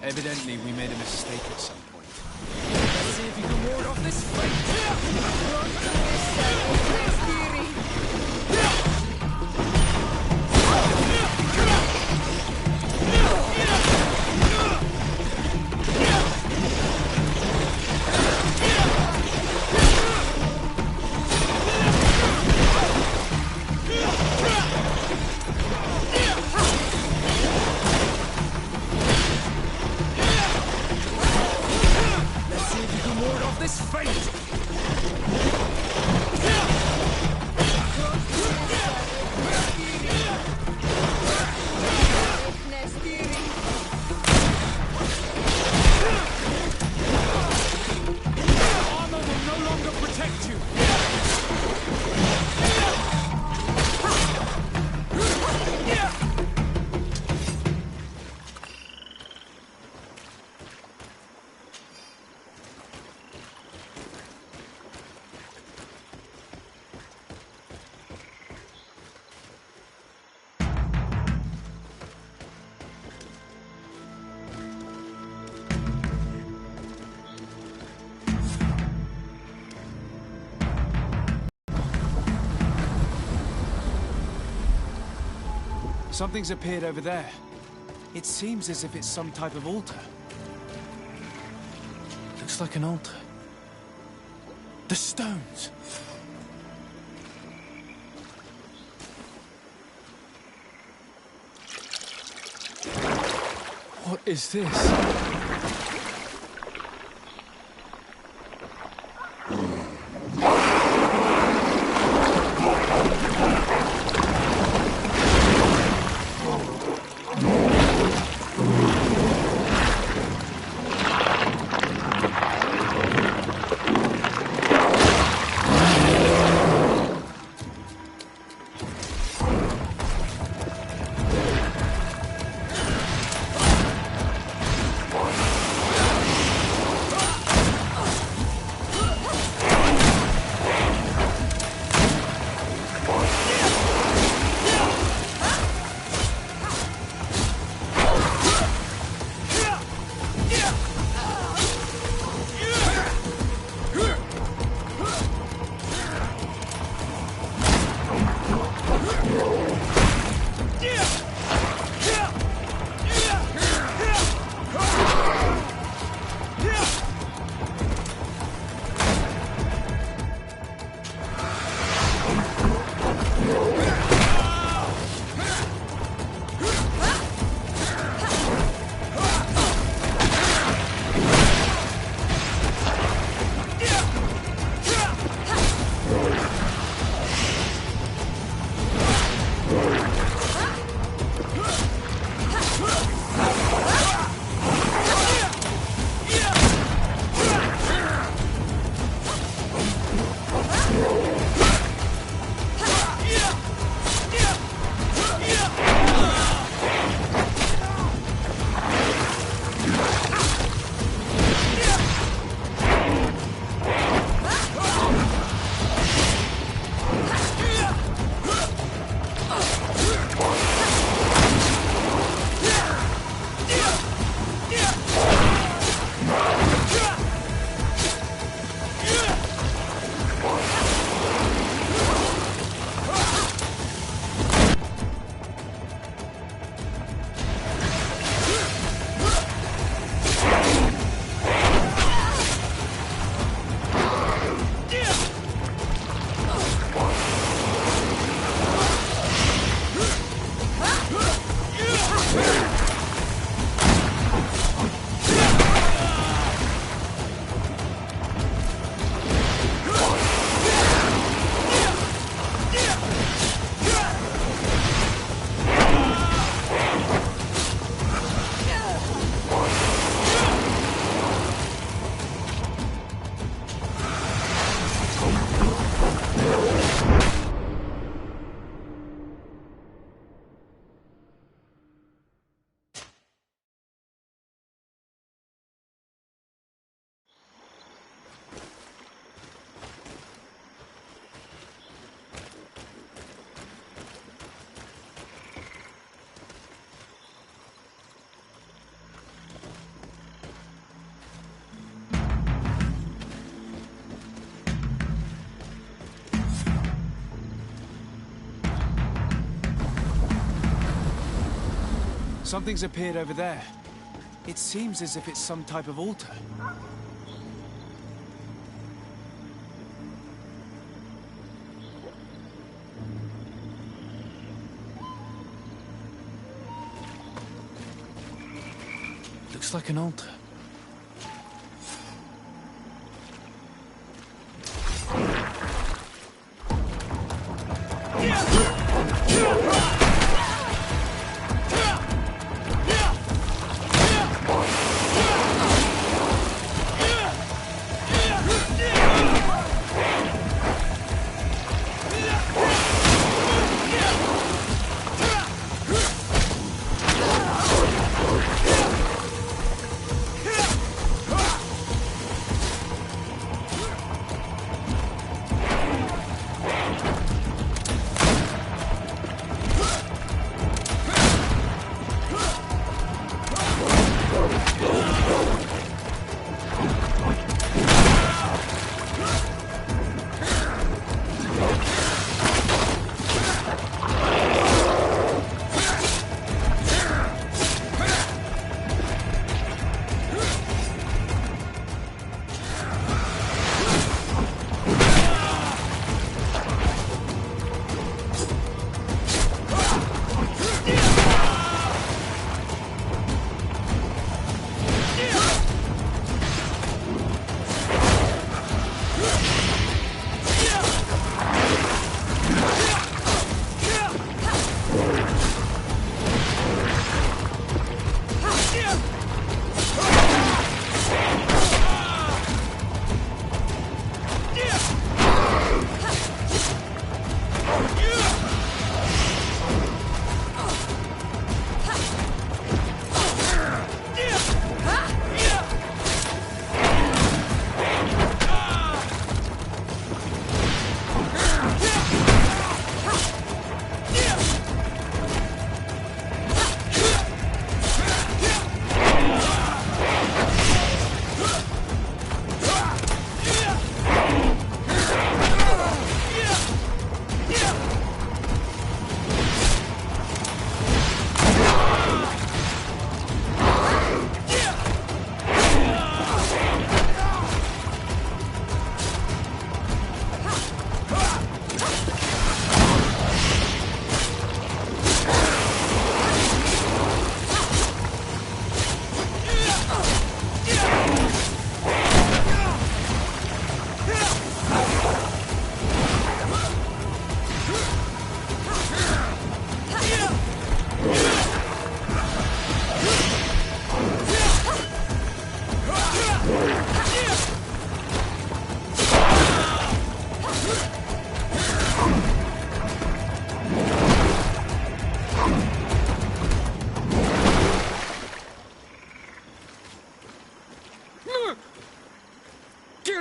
Evidently, we made a mistake at some point. Let's see if you can ward off this fate! this fate! Armor will no longer protect you! Something's appeared over there. It seems as if it's some type of altar. Looks like an altar. The stones! What is this? Something's appeared over there. It seems as if it's some type of altar. Looks like an altar.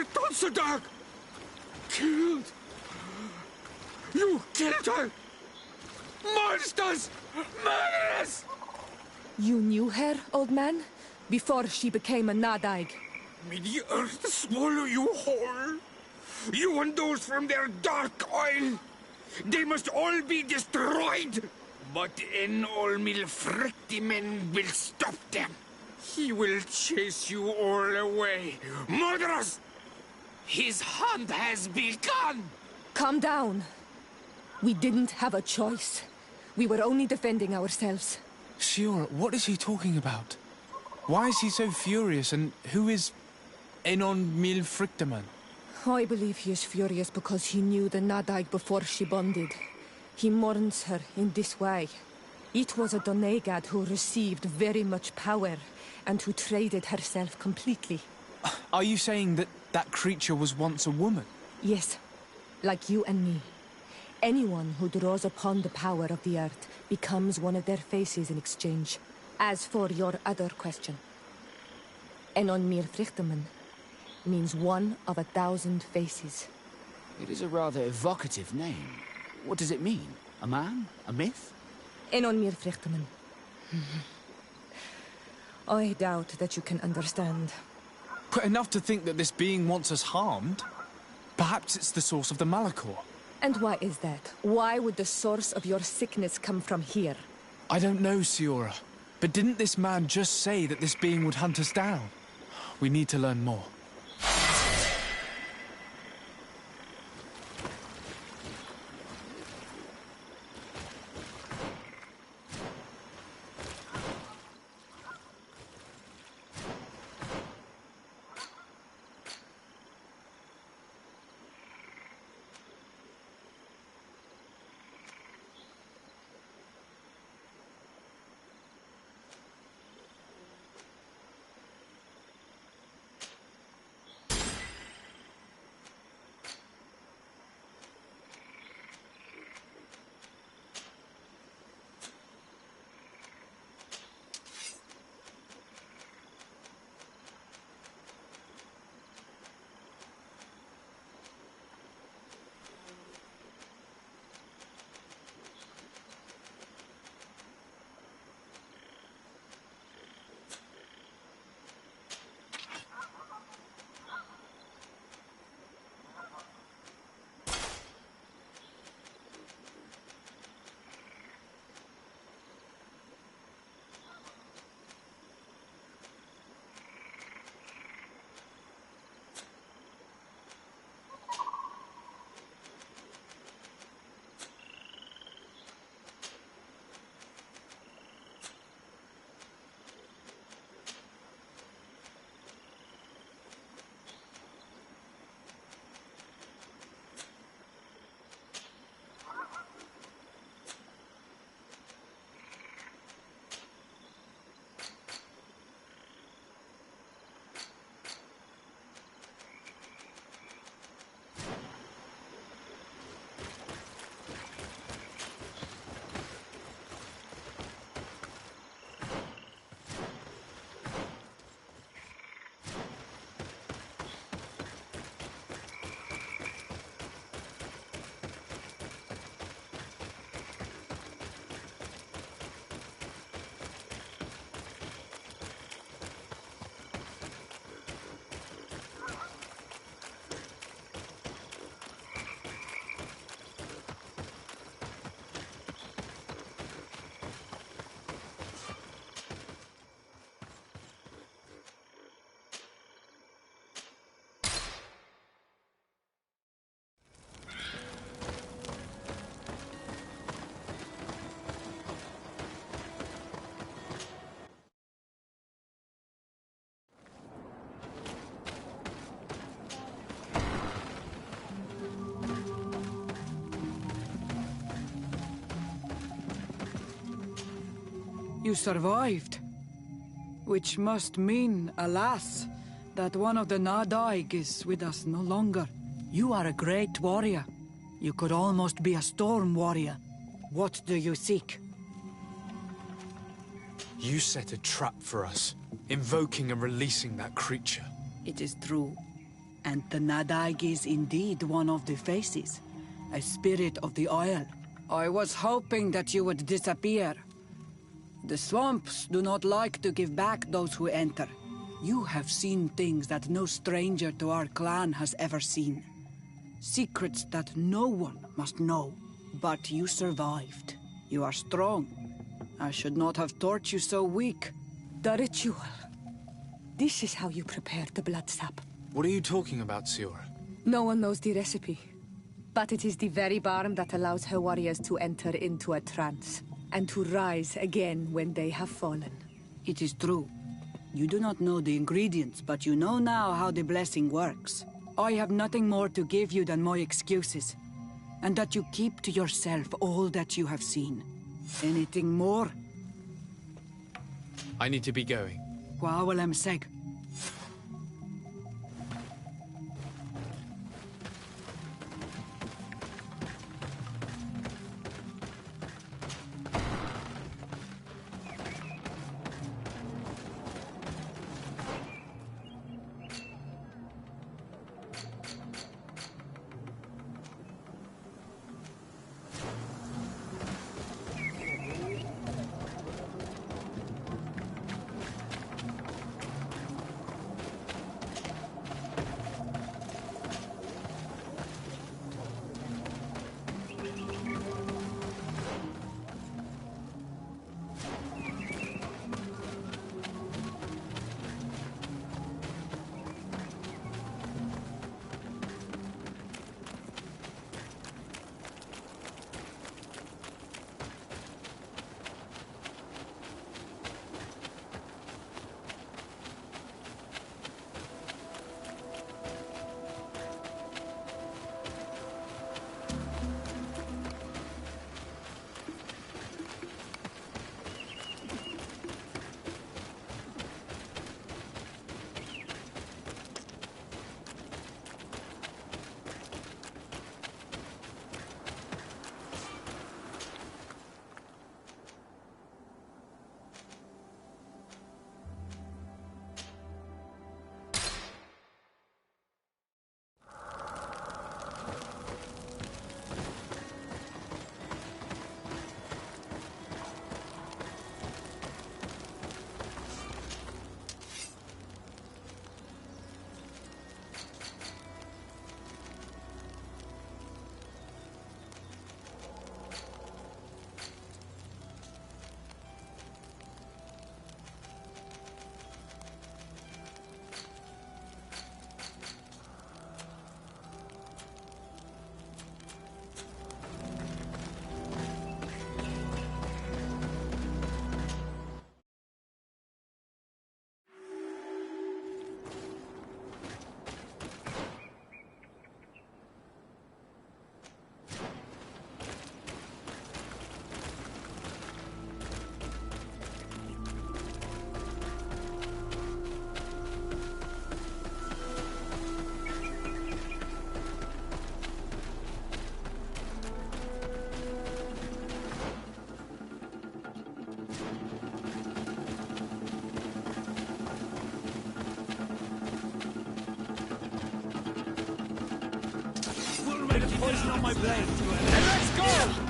Ertonsadag! Killed! You killed her! Monsters! Murderers! You knew her, old man? Before she became a Nadaig? May the earth swallow you whole! You and those from their dark oil! They must all be destroyed! But Enol Milfrictimen will stop them. He will chase you all away. Murderers! His hunt has begun! Calm down. We didn't have a choice. We were only defending ourselves. Shiora, what is he talking about? Why is he so furious, and who is Enon Milfrictiman? I believe he is furious because he knew the Nadaig before she bonded. He mourns her in this way. It was a Donegad who received very much power, and who traded herself completely. Are you saying that that creature was once a woman? Yes, like you and me. Anyone who draws upon the power of the earth becomes one of their faces in exchange. As for your other question, Enon Milfrictiman means one of 1,000 faces. It is a rather evocative name. What does it mean? A man? A myth? Enon Milfrictiman. I doubt that you can understand. But enough to think that this being wants us harmed? Perhaps it's the source of the Malachor. And why is that? Why would the source of your sickness come from here? I don't know, Shiora. But didn't this man just say that this being would hunt us down? We need to learn more. You survived. Which must mean, alas, that one of the Nadaig is with us no longer. You are a great warrior. You could almost be a storm warrior. What do you seek? You set a trap for us, invoking and releasing that creature. It is true. And the Nadag is indeed one of the faces. A spirit of the Isle. I was hoping that you would disappear. The swamps do not like to give back those who enter. You have seen things that no stranger to our clan has ever seen. Secrets that no one must know. But you survived. You are strong. I should not have thought you so weak. The ritual. This is how you prepare the blood sap. What are you talking about, Siora? No one knows the recipe. But it is the very barn that allows her warriors to enter into a trance. And to rise again when they have fallen. It is true. You do not know the ingredients, but you know now how the blessing works. I have nothing more to give you than my excuses. And that you keep to yourself all that you have seen. Anything more? I need to be going. Waawalam seg. Poison on my blade. And let's go!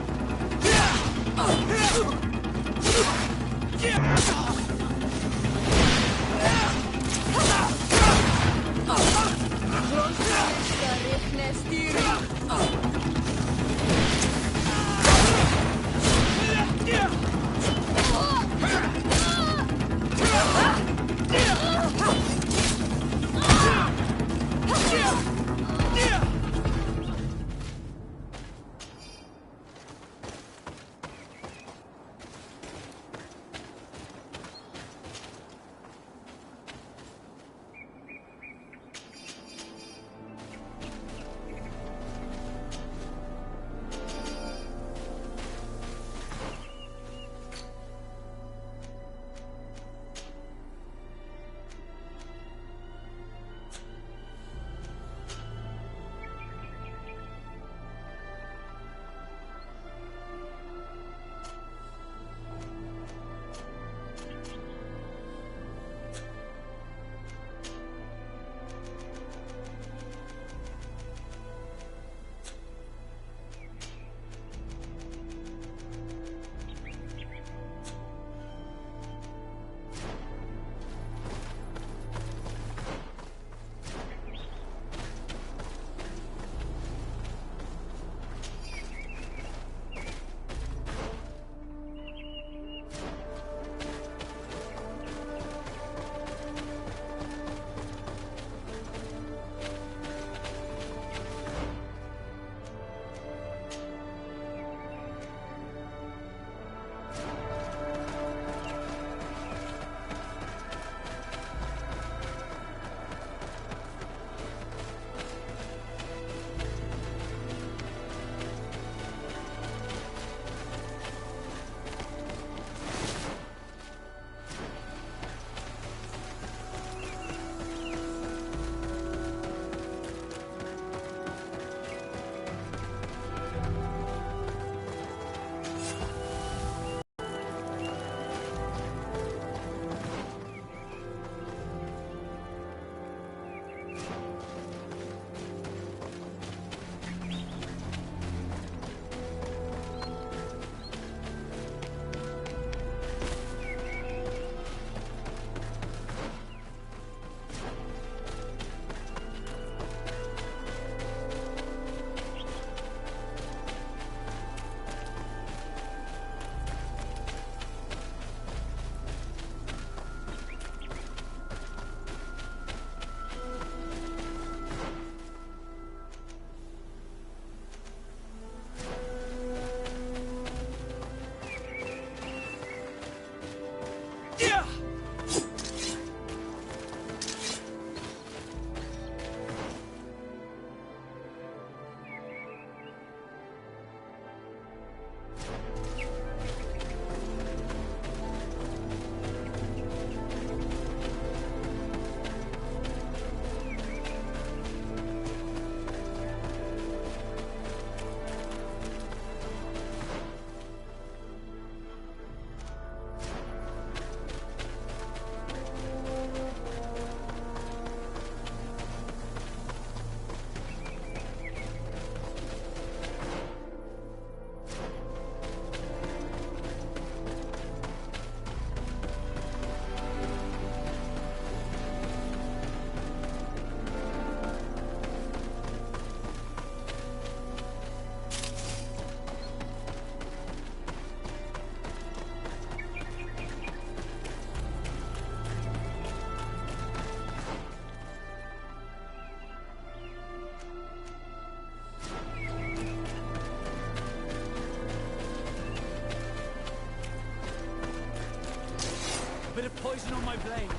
Bit of poison on my blade.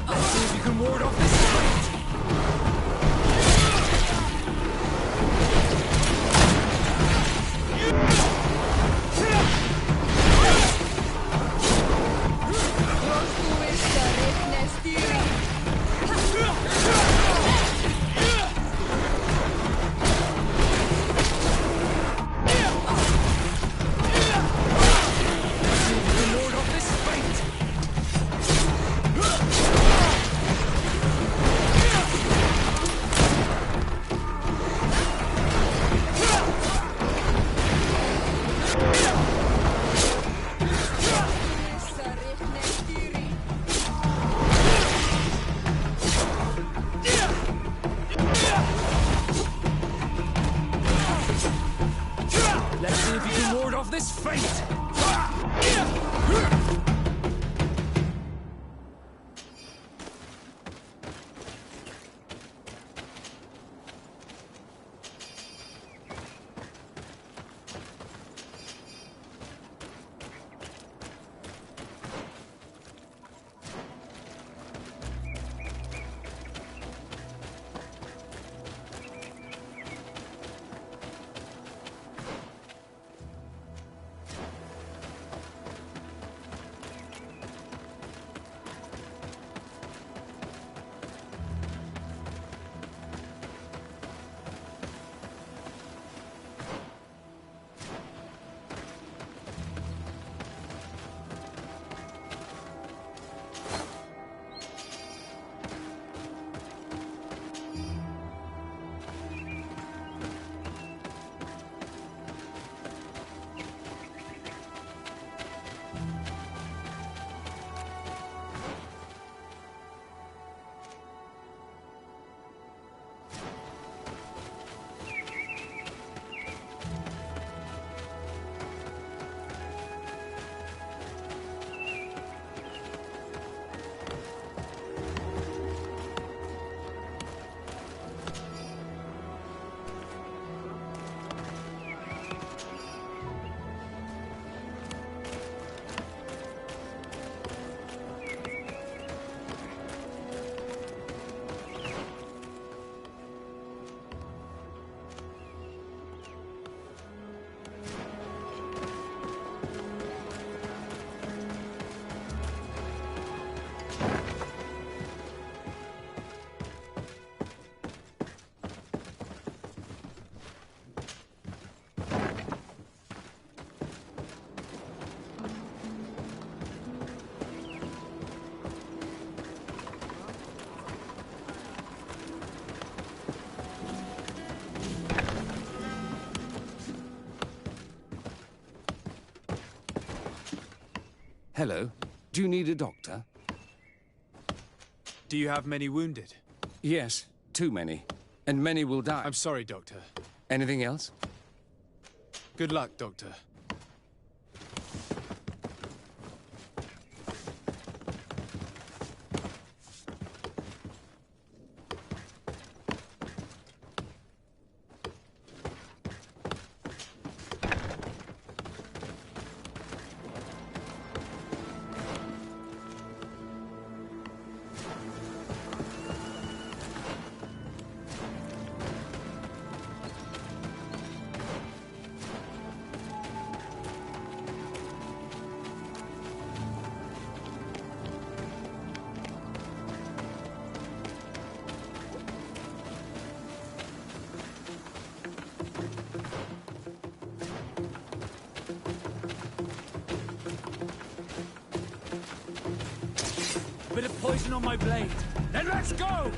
Let's see if you can ward off this fight. Let's see if you can ward off this fate! Hello. Do you need a doctor? Do you have many wounded? Yes, too many. And many will die. I'm sorry, Doctor. Anything else? Good luck, Doctor. Bit of poison on my blade. Then let's go!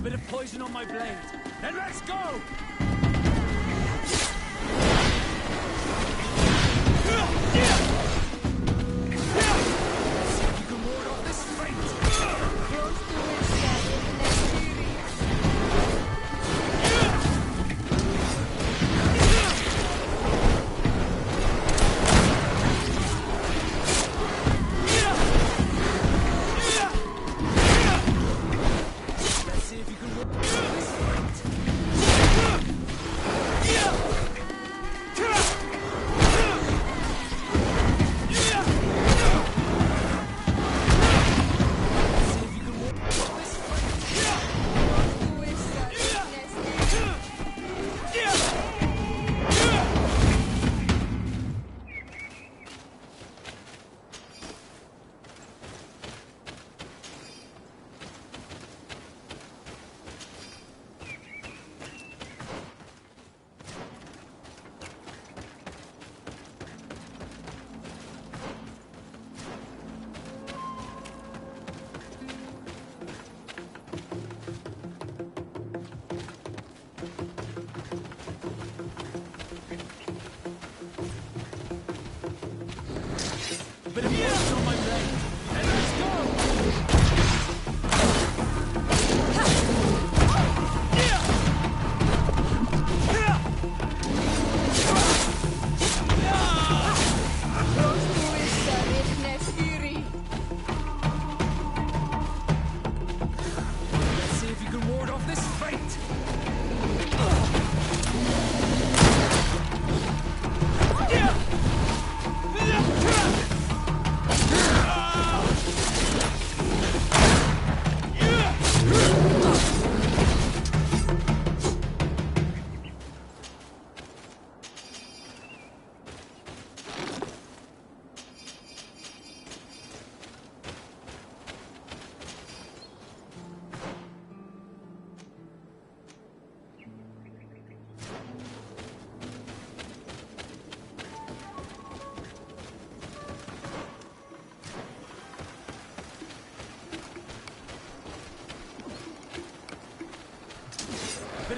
Bit of poison on my blade. Then let's go! Let's see if you can work this fight.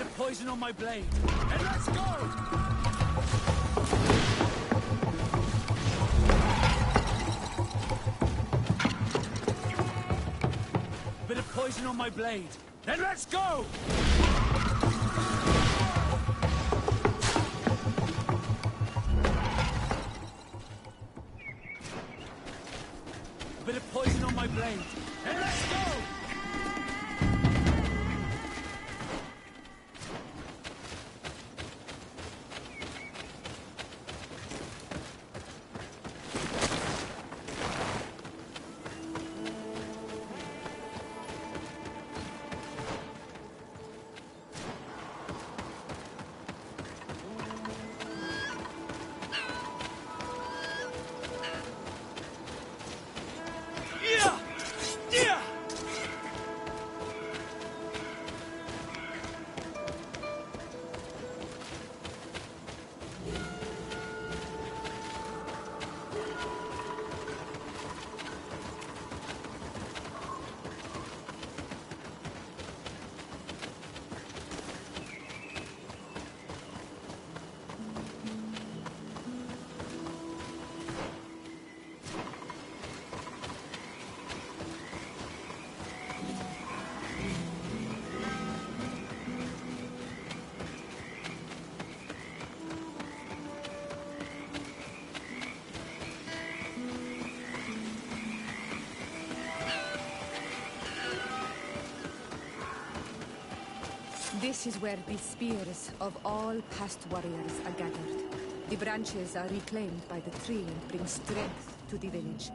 of poison on my blade. And let's go! Bit of poison on my blade. Then let's go! Bit of poison on my blade. And let's go! This is where the spears of all past warriors are gathered. The branches are reclaimed by the tree and bring strength to the village.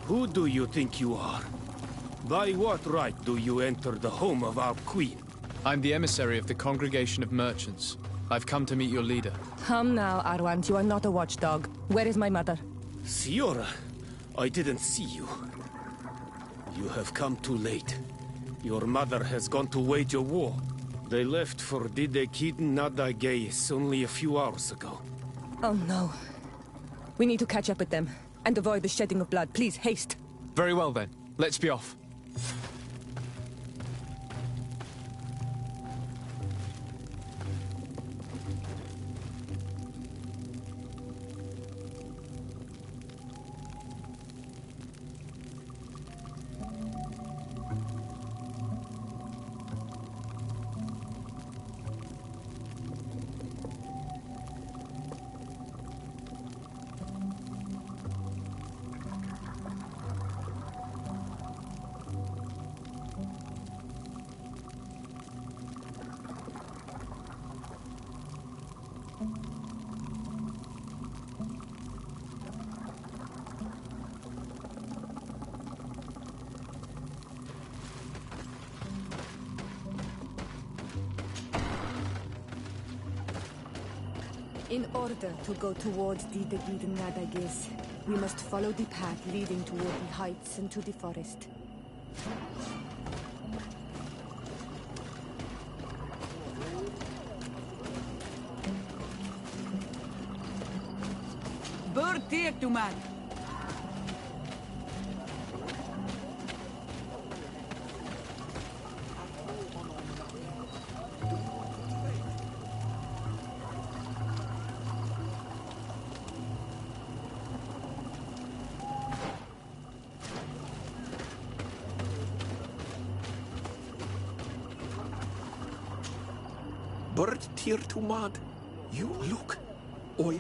Who do you think you are? By what right do you enter the home of our queen? I'm the emissary of the Congregation of Merchants. I've come to meet your leader. Come now, Arwant. You are not a watchdog. Where is my mother? Siora, I didn't see you. You have come too late. Your mother has gone to wage a war. They left for Didekid Nadagais only a few hours ago. Oh no. We need to catch up with them. And avoid the shedding of blood. Please, haste. Very well then. Let's be off. In order to go towards the Nadagis, we must follow the path leading toward the heights and to the forest. Bird here to man. Bird tier to mad. You look. Oi.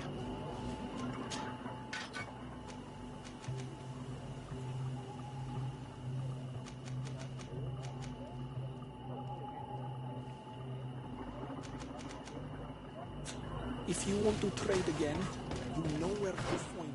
If you want to trade again, you know where to find